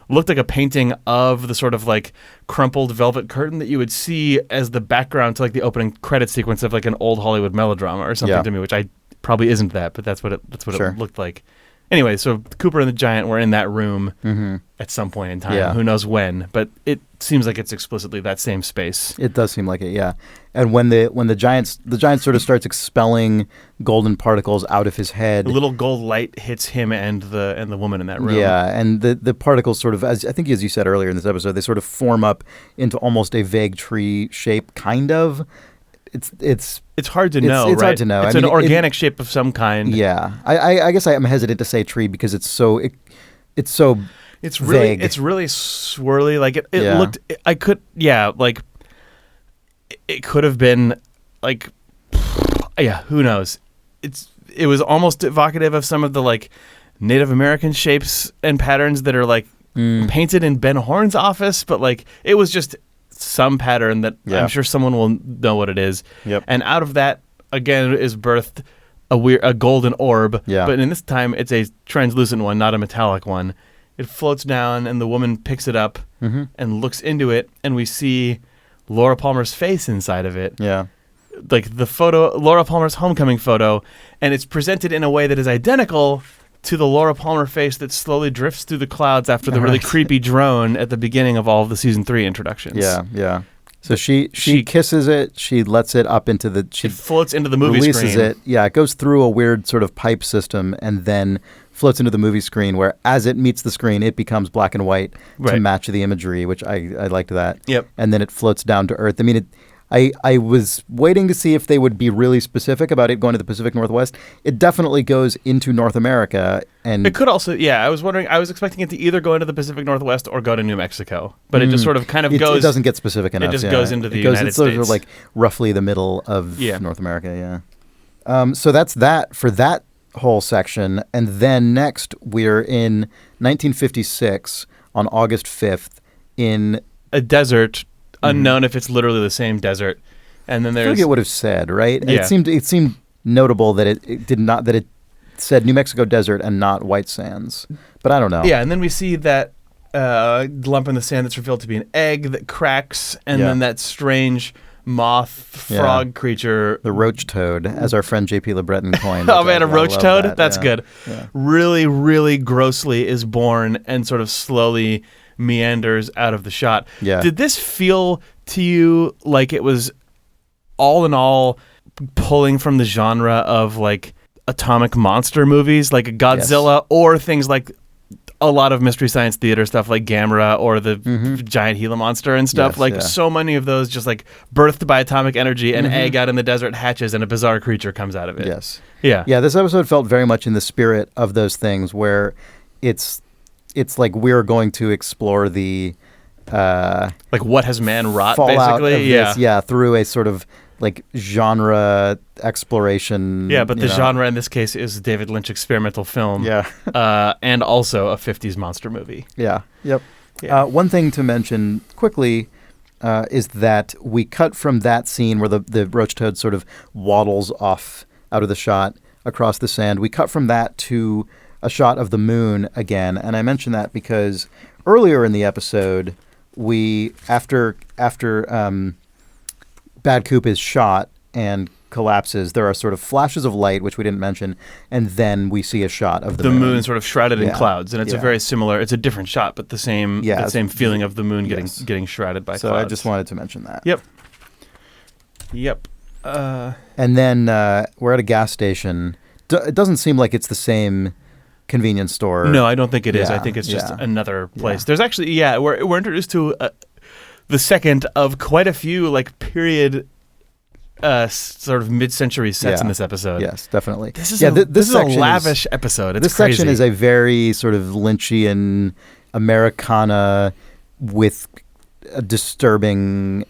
looked like a painting of the sort of like crumpled velvet curtain that you would see as the background to like the opening credit sequence of like an old Hollywood melodrama or something to me, which I probably isn't that, but that's what it looked like. Anyway, so Cooper and the giant were in that room at some point in time. Yeah. Who knows when, but it seems like it's explicitly that same space. It does seem like it, yeah. And when the giant sort of starts expelling golden particles out of his head, a little gold light hits him and the woman in that room. Yeah, and the particles sort of, as you said earlier in this episode, they sort of form up into almost a vague tree shape, kind of. It's hard to know. It's hard to know. It's an organic shape of some kind. Yeah, I guess I'm hesitant to say tree because it's so vague. It's really swirly. Like it looked. I could. Yeah. Like it could have been like, yeah, who knows? It was almost evocative of some of the like Native American shapes and patterns that are like painted in Ben Horne's office, but like it was just some pattern that I'm sure someone will know what it is. Yep. And out of that, again, is birthed a golden orb. Yeah. But in this time, it's a translucent one, not a metallic one. It floats down, and the woman picks it up and looks into it, and we see Laura Palmer's face inside of it. Yeah. Like the photo, Laura Palmer's homecoming photo, and it's presented in a way that is identical to the Laura Palmer face that slowly drifts through the clouds after the really creepy drone at the beginning of all of the season 3 introductions. Yeah, yeah. So she kisses it. She lets it up into the. She it floats into the movie releases screen. it. Yeah, it goes through a weird sort of pipe system and then floats into the movie screen. Where as it meets the screen, it becomes black and white to match the imagery, which I liked that. Yep. And then it floats down to Earth. I mean, I was waiting to see if they would be really specific about it going to the Pacific Northwest. It definitely goes into North America, and it could also. Yeah, I was wondering. I was expecting it to either go into the Pacific Northwest or go to New Mexico, but it just sort of kind of goes. It doesn't get specific enough. It just goes into the United States. It's sort of like roughly the middle of North America. Yeah. So that's that for that whole section, and then next we're in 1956 on August 5th in a desert. Unknown if it's literally the same desert, and then there's. I think it would have said right. Yeah. It seemed notable that it did not that it said New Mexico desert and not White Sands, but I don't know. Yeah, and then we see that lump in the sand that's revealed to be an egg that cracks, and then that strange moth frog creature, the roach toad, as our friend J.P. LeBreton coined. Oh man, a roach toad? That's good. Yeah. Really, really grossly is born and sort of slowly meanders out of the shot. Yeah. Did this feel to you like it was all in all pulling from the genre of like atomic monster movies like Godzilla or things like a lot of Mystery Science Theater stuff like Gamera or the giant Gila monster and stuff? So many of those just like birthed by atomic energy, an egg out in the desert hatches and a bizarre creature comes out of it. Yes. Yeah. Yeah, this episode felt very much in the spirit of those things where it's like we're going to explore the like what has man wrought fallout basically of this, through a sort of like genre exploration. Yeah, but the genre in this case is David Lynch experimental film. Yeah. And also a 50s monster movie. Yeah. Yep. Yeah. One thing to mention quickly is that we cut from that scene where the roach toad sort of waddles off out of the shot across the sand. We cut from that to a shot of the moon again, and I mention that because earlier in the episode, we after Bad Coop is shot and collapses, there are sort of flashes of light, which we didn't mention, and then we see a shot of the moon sort of shrouded in clouds, and it's a very similar. It's a different shot, but the same feeling of the moon getting shrouded by clouds. So I just wanted to mention that. Yep. And then we're at a gas station. It doesn't seem like it's the same convenience store. No, I don't think it is. I think it's just another place. There's actually, we're introduced to the second of quite a few like period sort of mid-century sets in this episode. Yes, definitely. This is a lavish episode. It's crazy. Section is a very sort of Lynchian Americana with a disturbing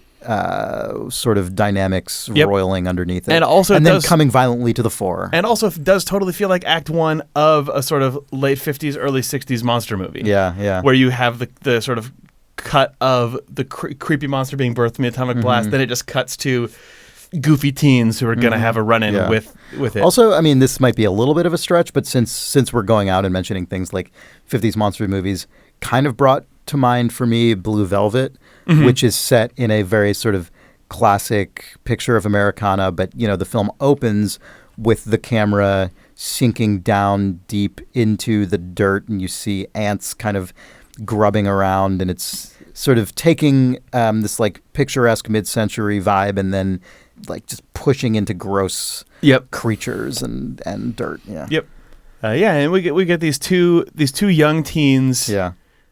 sort of dynamics roiling underneath it. And then coming violently to the fore. And also it does totally feel like Act 1 of a sort of late 50s, early 60s monster movie. Yeah. Where you have the sort of cut of the creepy monster being birthed from the atomic blast, then it just cuts to goofy teens who are going to have a run-in with it. Also, I mean, this might be a little bit of a stretch, but since we're going out and mentioning things like 50s monster movies, kind of brought to mind for me Blue Velvet, which is set in a very sort of classic picture of Americana, but the film opens with the camera sinking down deep into the dirt, and you see ants kind of grubbing around, and it's sort of taking this like picturesque mid-century vibe and then like just pushing into gross creatures and dirt. And we get these two young teens.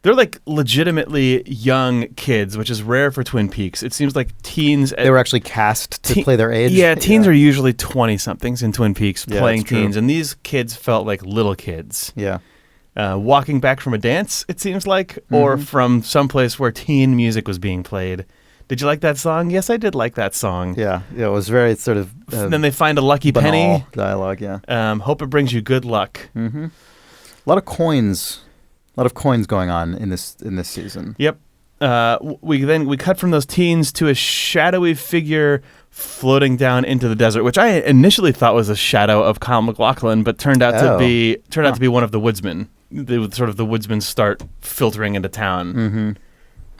They're like legitimately young kids, which is rare for Twin Peaks. It seems like teens. They were actually cast to play their age. Yeah, teens are usually 20-somethings in Twin Peaks playing teens, and these kids felt like little kids. Yeah. Walking back from a dance, it seems like, or from someplace where teen music was being played. Did you like that song? Yes, I did like that song. Yeah, it was very sort of. Then they find a lucky banal penny. Dialogue. Yeah. Hope it brings you good luck. Mm-hmm. A lot of coins going on in this season. Yep. We cut from those teens to a shadowy figure floating down into the desert, which I initially thought was a shadow of Kyle McLaughlin, but turned out to be one of the woodsmen. The woodsmen start filtering into town, mm-hmm.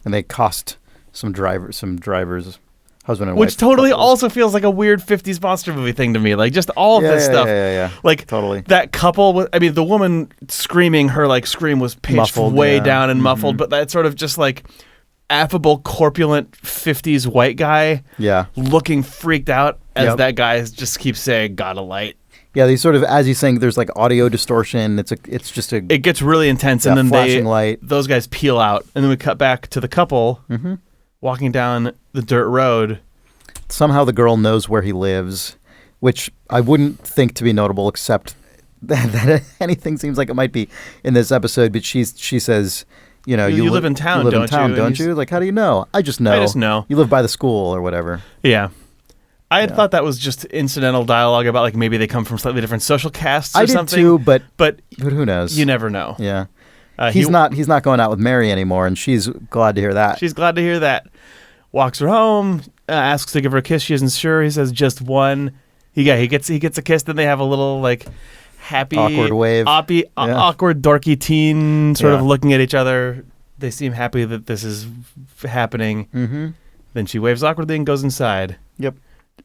and they cost some drivers, husband and wife. Which totally also feels like a weird 50s monster movie thing to me. Like just all of this stuff. Yeah. Like totally. That couple, the woman screaming, her like scream was pitched muffled, way down and muffled, mm-hmm. but that sort of just like affable, corpulent 50s white guy looking freaked out as that guy just keeps saying, "Got a light." Yeah, they sort of, as he's saying, there's like audio distortion. It gets really intense, and then flashing light. Those guys peel out, and then we cut back to the couple mm-hmm. walking down the dirt road. Somehow the girl knows where he lives, which I wouldn't think to be notable, except that anything seems like it might be in this episode. But she says, you live in town, don't you? Like, how do you know? I just know. You live by the school or whatever. Yeah. I had thought that was just incidental dialogue about like maybe they come from slightly different social casts or something. I did too, but who knows? You never know. Yeah. He's not going out with Mary anymore, and she's glad to hear that. She's glad to hear that. Walks her home, asks to give her a kiss. She isn't sure. He says just one. He gets a kiss. Then they have a little like happy, awkward wave, awkward dorky teen sort of looking at each other. They seem happy that this is happening. Mm-hmm. Then she waves awkwardly and goes inside. Yep.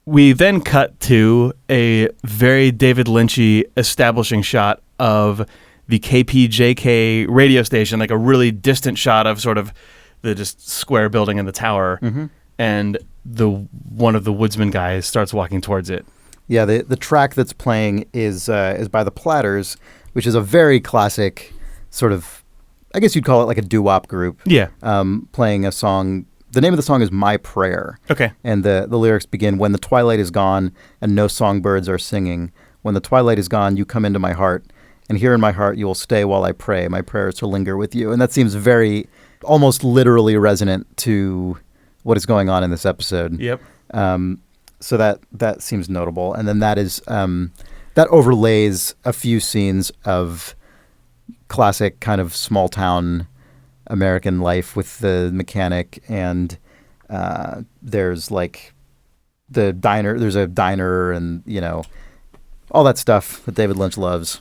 We then cut to a very David Lynchy establishing shot of the KPJK radio station, like a really distant shot of sort of the just square building in the tower, mm-hmm. and one of the woodsman guys starts walking towards it. Yeah, the track that's playing is by the Platters, which is a very classic sort of, I guess you'd call it like a doo-wop group. Yeah. Playing a song. The name of the song is My Prayer. Okay. And the lyrics begin, "When the twilight is gone and no songbirds are singing. When the twilight is gone, you come into my heart. And here in my heart you will stay while I pray. My prayer is to linger with you." And that seems very, almost literally resonant to what is going on in this episode. Yep. So that seems notable. And then that is that overlays a few scenes of classic kind of small town American life with the mechanic, and there's like the diner. There's a diner, and all that stuff that David Lynch loves.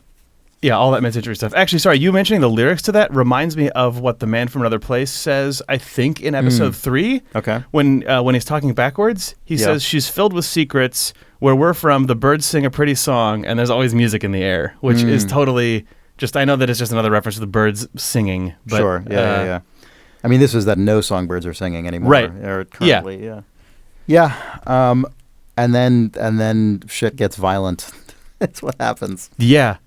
Yeah, all that mid-century stuff. Actually, sorry, you mentioning the lyrics to that reminds me of what the man from another place says, I think, in episode 3. Okay. When he's talking backwards, he says, "She's filled with secrets. Where we're from, the birds sing a pretty song, and there's always music in the air," which is totally just, I know that it's just another reference to the birds singing. But, sure, yeah. I mean, this is that no songbirds are singing anymore. Right. Or currently, yeah. And then shit gets violent. That's what happens. Yeah.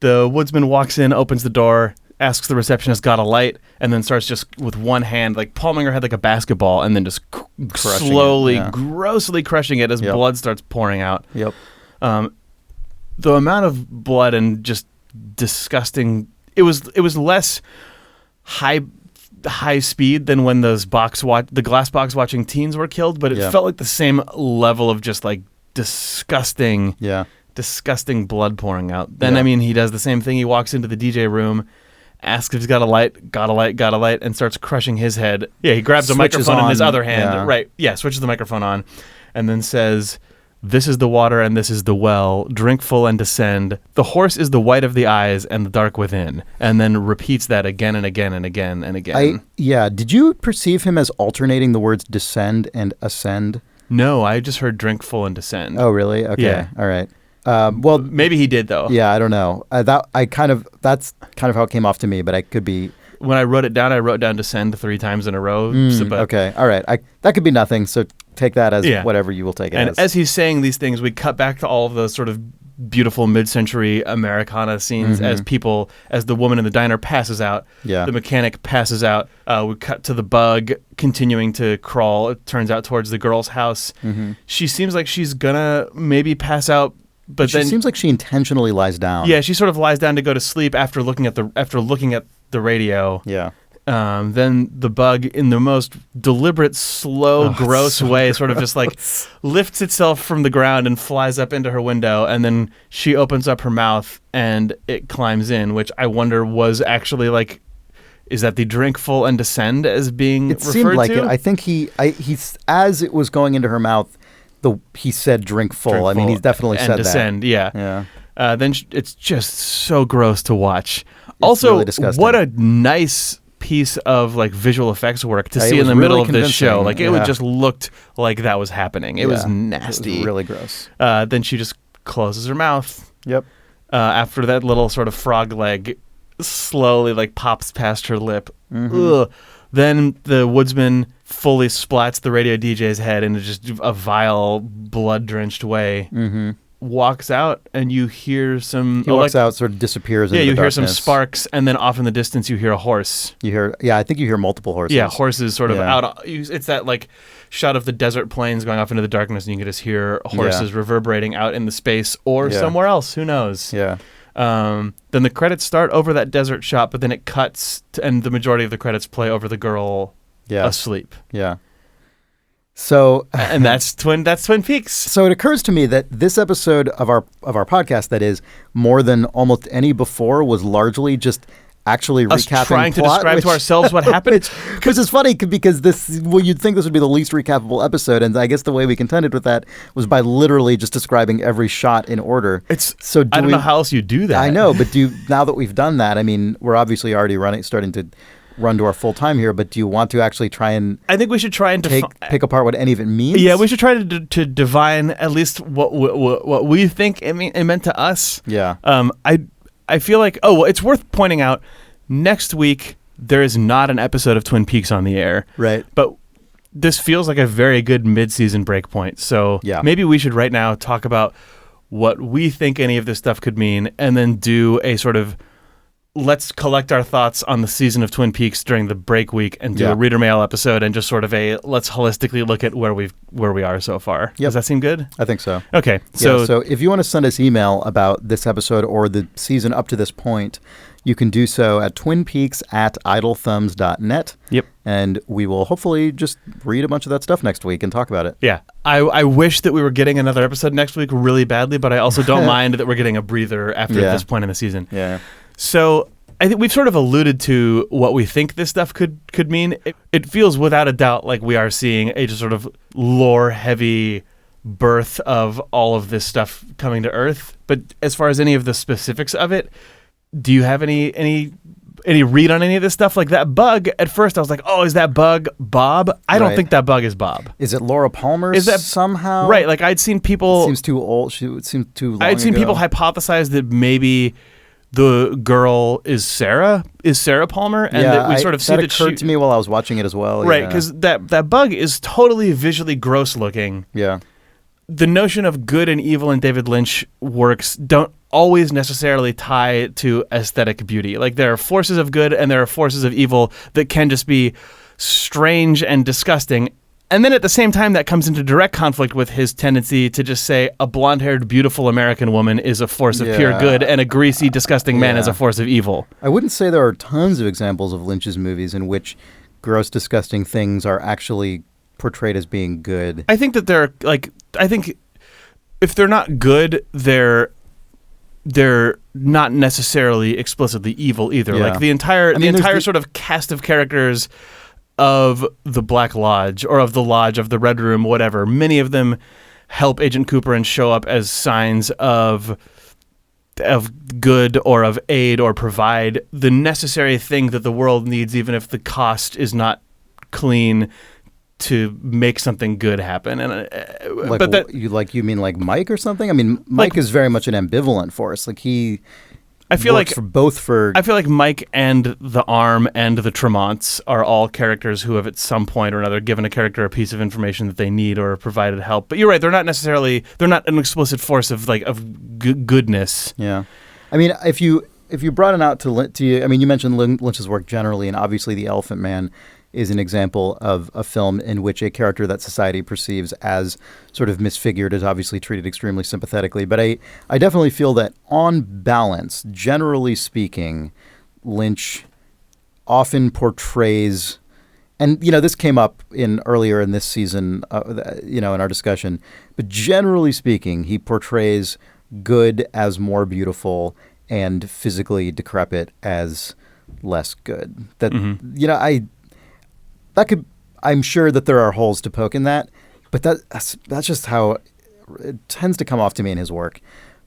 The woodsman walks in, opens the door, asks the receptionist, "Got a light?" and then starts just with one hand, like palming her head like a basketball, and then just slowly, grossly crushing it as blood starts pouring out. Yep. The amount of blood and just disgusting. It was less high speed than when those the glass box watching teens were killed, but it felt like the same level of just like disgusting. Yeah. Disgusting blood pouring out. Then, he does the same thing. He walks into the DJ room, asks if he's got a light, and starts crushing his head. Yeah, he grabs a microphone in his other hand. Yeah. Right. Yeah, switches the microphone on, and then says, "This is the water and this is the well. Drink full and descend. The horse is the white of the eyes and the dark within." And then repeats that again and again and again and again. Did you perceive him as alternating the words descend and ascend? No, I just heard drink full and descend. Oh, really? Okay. Yeah. All right. Well, maybe he did though. Yeah, I don't know. That's kind of how it came off to me, but I could be. When I wrote it down, I wrote down descend 3 times in a row. Okay, all right. That could be nothing. So take that as whatever you will take it as. And as he's saying these things, we cut back to all of those sort of beautiful mid-century Americana scenes as the woman in the diner passes out. Yeah. The mechanic passes out. We cut to the bug continuing to crawl, it turns out, towards the girl's house. Mm-hmm. She seems like she's gonna maybe pass out. But then, seems like she intentionally lies down. Yeah, she sort of lies down to go to sleep after looking at the radio. Yeah. Then the bug, in the most deliberate, slow, gross way, sort of just like lifts itself from the ground and flies up into her window. And then she opens up her mouth and it climbs in, which I wonder was actually like, is that the drink full and descend as being referred to? It seemed like it. I think he's as it was going into her mouth, he said drink full. Drink I mean, full he's definitely and said descend, that. Yeah. Then it's just so gross to watch. It's also, really disgusting. What a nice piece of like visual effects work to see in the really middle of this convincing. show. Like it just looked like that was happening. It was nasty. It was really gross. Then she just closes her mouth. Yep. After that little sort of frog leg slowly like pops past her lip. Mm-hmm. Ugh. Then the woodsman fully splats the radio DJ's head into just a vile, blood-drenched way. Mm-hmm. Walks out, and you hear some... He walks out, sort of disappears into the you hear darkness. some sparks, and then off in the distance you hear a horse. I think you hear multiple horses. Yeah, horses sort of out. It's that like shot of the desert plains going off into the darkness, and you can just hear horses reverberating out in the space or somewhere else. Who knows? Yeah. Then the credits start over that desert shot, but then it cuts, and the majority of the credits play over the girl asleep. Yeah. So and that's Twin Peaks. So it occurs to me that this episode of our podcast, that is more than almost any before, was largely just actually us recapping trying to plot, describe to ourselves what happened. Which is funny because you'd think this would be the least recapable episode, and I guess the way we contended with that was by literally just describing every shot in order. I don't know how else you do that. I know, but now that we've done that, I mean, we're obviously already starting to run to our full time here, but do you want to actually try and... I think we should try and pick apart what any of it means? Yeah, we should try to divine at least what we think it meant to us. Yeah. I feel like, it's worth pointing out, next week there is not an episode of Twin Peaks on the air. Right. But this feels like a very good mid-season break point. So maybe we should right now talk about what we think any of this stuff could mean, and then do a sort of... let's collect our thoughts on the season of Twin Peaks during the break week and do a reader mail episode and just sort of let's holistically look at where we are so far. Yep. Does that seem good? I think so. Okay. So if you want to send us email about this episode or the season up to this point, you can do so at twinpeaks@idlethumbs.net. Yep. And we will hopefully just read a bunch of that stuff next week and talk about it. Yeah. I wish that we were getting another episode next week really badly, but I also don't mind that we're getting a breather after this point in the season. Yeah. So I think we've sort of alluded to what we think this stuff could mean. It feels without a doubt like we are seeing a just sort of lore-heavy birth of all of this stuff coming to Earth. But as far as any of the specifics of it, do you have any read on any of this stuff? Like that bug, at first I was like, is that bug Bob? I don't think that bug is Bob. Is it Laura Palmer somehow? Right, like I'd seen people... It seems too old. It seems too long I'd seen people hypothesize that maybe... the girl is Sarah Palmer, and that we sort of see that occurred to me while I was watching it as well. Right, because that bug is totally visually gross looking. Yeah. The notion of good and evil in David Lynch works don't always necessarily tie to aesthetic beauty. Like there are forces of good and there are forces of evil that can just be strange and disgusting. And then at the same time, that comes into direct conflict with his tendency to just say a blonde-haired, beautiful American woman is a force of pure good and a greasy, disgusting man is a force of evil. I wouldn't say there are tons of examples of Lynch's movies in which gross, disgusting things are actually portrayed as being good. I think that I think if they're not good, they're not necessarily explicitly evil either. Yeah. Like the entire sort of cast of characters of the Black Lodge or of the Lodge of the Red Room, whatever, many of them help Agent Cooper and show up as signs of good or of aid or provide the necessary thing that the world needs, even if the cost is not clean, to make something good happen. And you mean like Mike or something? I mean, Mike is very much an ambivalent force. Like I feel like Mike and the Arm and the Tremonts are all characters who have at some point or another given a character a piece of information that they need or provided help. But you're right; they're not an explicit force of goodness. Yeah, I mean, if you brought it out to you, I mean, you mentioned Lynch's work generally, and obviously The Elephant Man is an example of a film in which a character that society perceives as sort of misfigured is obviously treated extremely sympathetically. But I definitely feel that on balance, generally speaking, Lynch often portrays, and this came up earlier in this season, in our discussion, but generally speaking, he portrays good as more beautiful and physically decrepit as less good. That I'm sure that there are holes to poke in that, but that's just how it tends to come off to me in his work.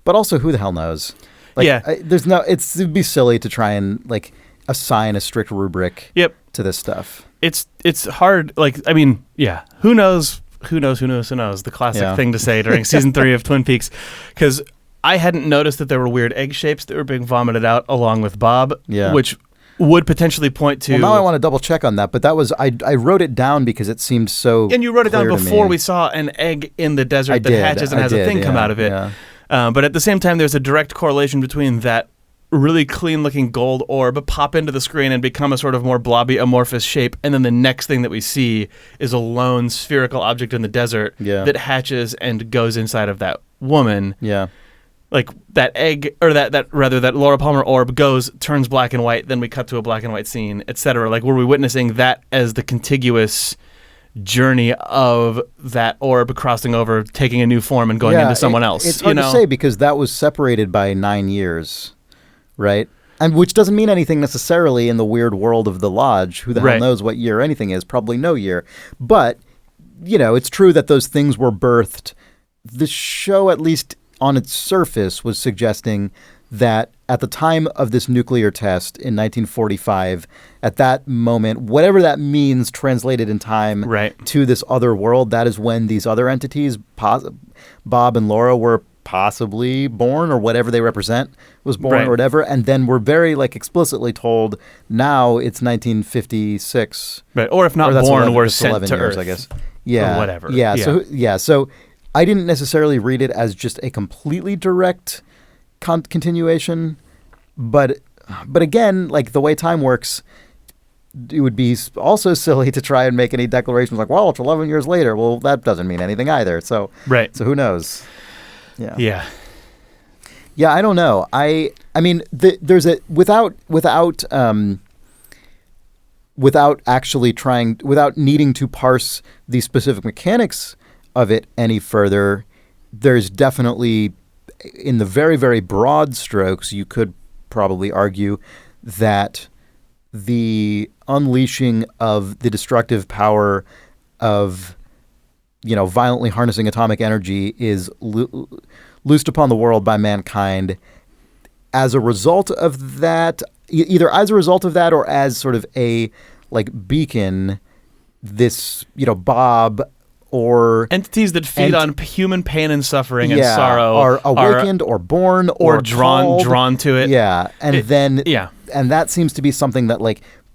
But also, who the hell knows? It'd be silly to try and assign a strict rubric to this stuff. It's hard. Who knows? Who knows? The classic thing to say during season 3 of Twin Peaks, because I hadn't noticed that there were weird egg shapes that were being vomited out along with Bob, which would potentially point to... Well, now I want to double check on that, but that was... I wrote it down because it seemed so And you wrote it down clear before we saw an egg in the desert that hatches and has a thing come out of it. Yeah. But at the same time, there's a direct correlation between that really clean-looking gold orb pop into the screen and become a sort of more blobby, amorphous shape, and then the next thing that we see is a lone spherical object in the desert that hatches and goes inside of that woman. Yeah. Like that egg, or that Laura Palmer orb turns black and white, then we cut to a black and white scene, etc. Like, were we witnessing that as the contiguous journey of that orb crossing over, taking a new form and going into someone else? It's hard to say because that was separated by 9 years, right? And which doesn't mean anything necessarily in the weird world of the Lodge. Who the hell knows what year anything is? Probably no year. But, it's true that those things were birthed. The show, at least on its surface, was suggesting that at the time of this nuclear test in 1945, at that moment, whatever that means translated in time to this other world, that is when these other entities, Bob and Laura, were possibly born, or whatever they represent was born, or whatever. And then we're very explicitly told now it's 1956. Right. Or if not born, we're sent 11 to years, Earth. I guess. Yeah. Or whatever. Yeah. So I didn't necessarily read it as just a completely direct continuation, but again, the way time works, it would be also silly to try and make any declarations well, it's 11 years later. Well, that doesn't mean anything either. So So who knows? Yeah. I don't know. I mean, there's a without actually trying, without needing to parse the specific mechanics of it any further, there's definitely, in the very, very broad strokes, you could probably argue that the unleashing of the destructive power of, violently harnessing atomic energy is loosed upon the world by mankind as a result of that, either as a result of that or as sort of a beacon, this, Bob or entities that feed on human pain and suffering and sorrow are awakened or born or drawn to it. Yeah. And and that seems to be something that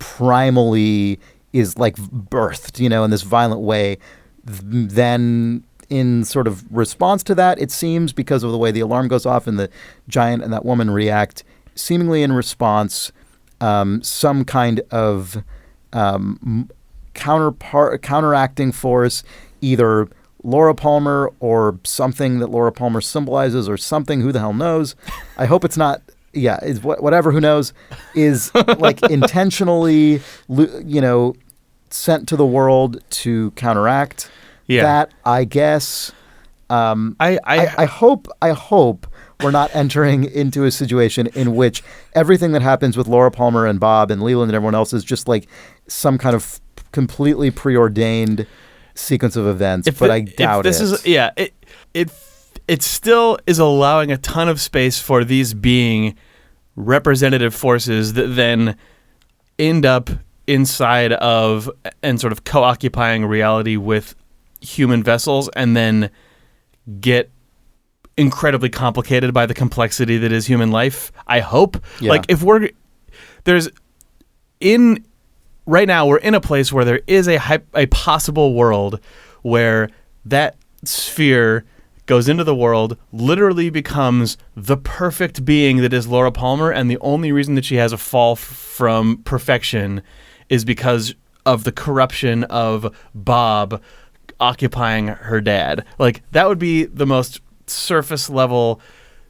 primally is birthed, in this violent way. Then in sort of response to that, it seems, because of the way the alarm goes off and the giant and that woman react, seemingly in response, some kind of counteracting force, either Laura Palmer or something that Laura Palmer symbolizes or something, who the hell knows. I hope it's not, is whatever, who knows, is intentionally, sent to the world to counteract that, I guess. I hope we're not entering into a situation in which everything that happens with Laura Palmer and Bob and Leland and everyone else is just some kind of completely preordained sequence of events, but I doubt it. It still is allowing a ton of space for these being representative forces that then end up inside of and sort of co-occupying reality with human vessels, and then get incredibly complicated by the complexity that is human life. I hope. If right now we're in a place where there is a possible world where that sphere goes into the world, literally becomes the perfect being that is Laura Palmer, and the only reason that she has a fall from perfection is because of the corruption of Bob occupying her dad. That would be the most surface level,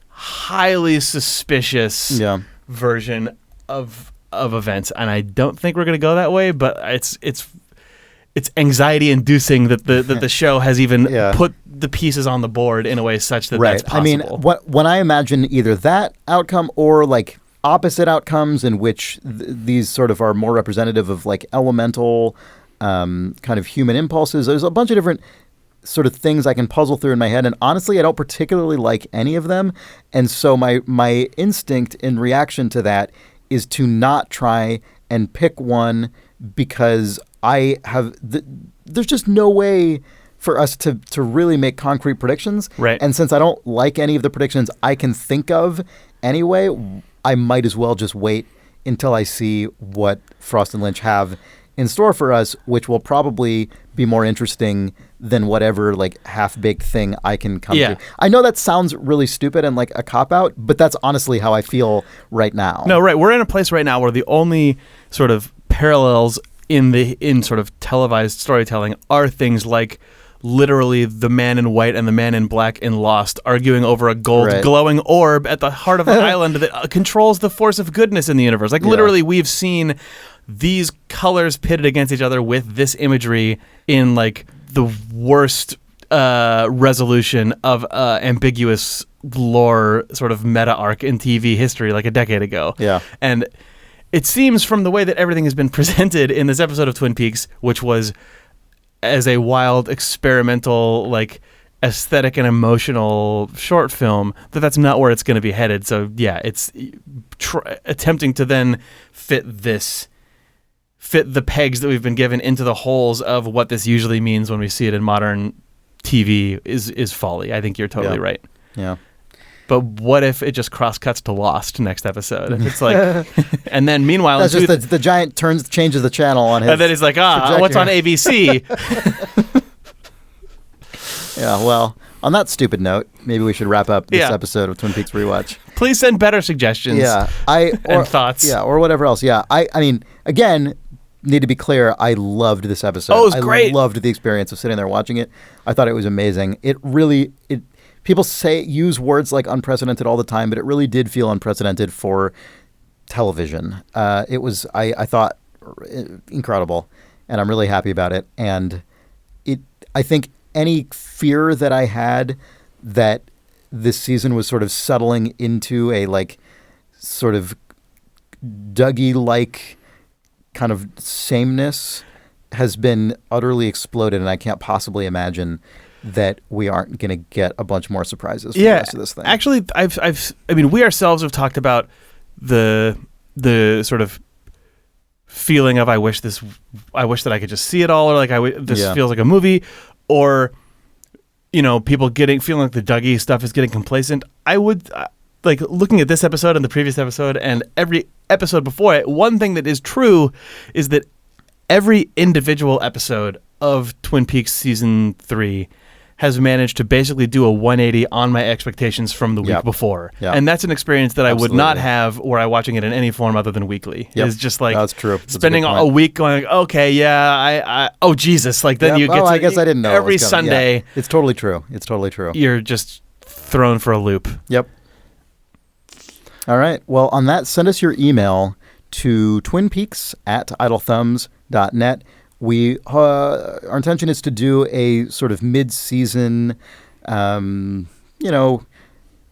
highly suspicious version of of events, and I don't think we're going to go that way. But it's anxiety inducing that the show has even put the pieces on the board in a way such that that's possible. I mean, when I imagine either that outcome or like opposite outcomes in which these sort of are more representative of like elemental kind of human impulses, there's a bunch of different sort of things I can puzzle through in my head, and honestly I don't particularly like any of them, and so my instinct in reaction to that is to not try and pick one, because I have there's just no way for us to really make concrete predictions, right? And since I don't like any of the predictions I can think of anyway, I might as well just wait until I see what Frost and Lynch have in store for us, which will probably be more interesting than whatever like half-baked thing I can come to. I know that sounds really stupid and like a cop-out, but that's honestly how I feel right now. No, right. We're in a place right now where the only sort of parallels in sort of televised storytelling are things like literally the man in white and the man in black in Lost arguing over a gold glowing orb at the heart of an island that controls the force of goodness in the universe. Like literally we've seen these colors pitted against each other with this imagery in like the worst resolution of ambiguous lore sort of meta arc in TV history like a decade ago. Yeah. And it seems from the way that everything has been presented in this episode of Twin Peaks, which was as a wild experimental like aesthetic and emotional short film, that's not where it's going to be headed. So yeah, it's attempting to then fit the pegs that we've been given into the holes of what this usually means when we see it in modern TV is folly. I think you're totally right. Yeah. But what if it just cross-cuts to Lost next episode? It's like, and then meanwhile... That's just the giant changes the channel on his... And then he's like, what's on ABC? Yeah, well, on that stupid note, maybe we should wrap up this episode of Twin Peaks Rewatch. Please send better suggestions and thoughts. Yeah, or whatever else. Yeah, I mean, again... Need to be clear, I loved this episode. Oh, it was great. I loved the experience of sitting there watching it. I thought it was amazing. People use words like unprecedented all the time, but it really did feel unprecedented for television. It was, I thought, incredible, and I'm really happy about it. And I think any fear that I had that this season was sort of settling into a like sort of Dougie-like kind of sameness has been utterly exploded, and I can't possibly imagine that we aren't going to get a bunch more surprises for the rest of this thing. Actually, I mean, we ourselves have talked about the sort of feeling of I wish that I could just see it all, or like this feels like a movie, or people feeling like the Dougie stuff is getting complacent. I would like looking at this episode and the previous episode and every episode before it, one thing that is true is that every individual episode of Twin Peaks Season 3 has managed to basically do a 180 on my expectations from the week before. Yep. And that's an experience that I would not have were I watching it in any form other than weekly. It's just like that's true. That's spending a week going, okay, I oh, Jesus. Like then you get to, I guess I didn't know every Sunday. Yeah. It's totally true. It's totally true. You're just thrown for a loop. Yep. All right. Well, on that, send us your email to twinpeaks@idlethumbs.net. Our intention is to do a sort of mid-season,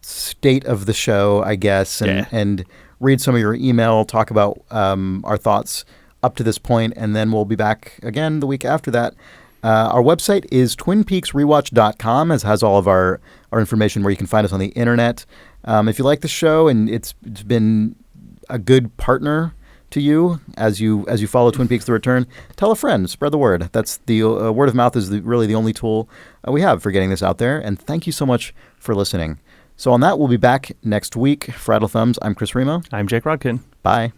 state of the show, I guess, and read some of your email, talk about our thoughts up to this point, and then we'll be back again the week after that. Our website is twinpeaksrewatch.com, as has all of our information where you can find us on the internet. If you like the show and it's been a good partner to you as you follow Twin Peaks: The Return, tell a friend, spread the word. That's the word of mouth is really the only tool we have for getting this out there. And thank you so much for listening. So on that, we'll be back next week. For Idle Thumbs, I'm Chris Remo. I'm Jake Rodkin. Bye.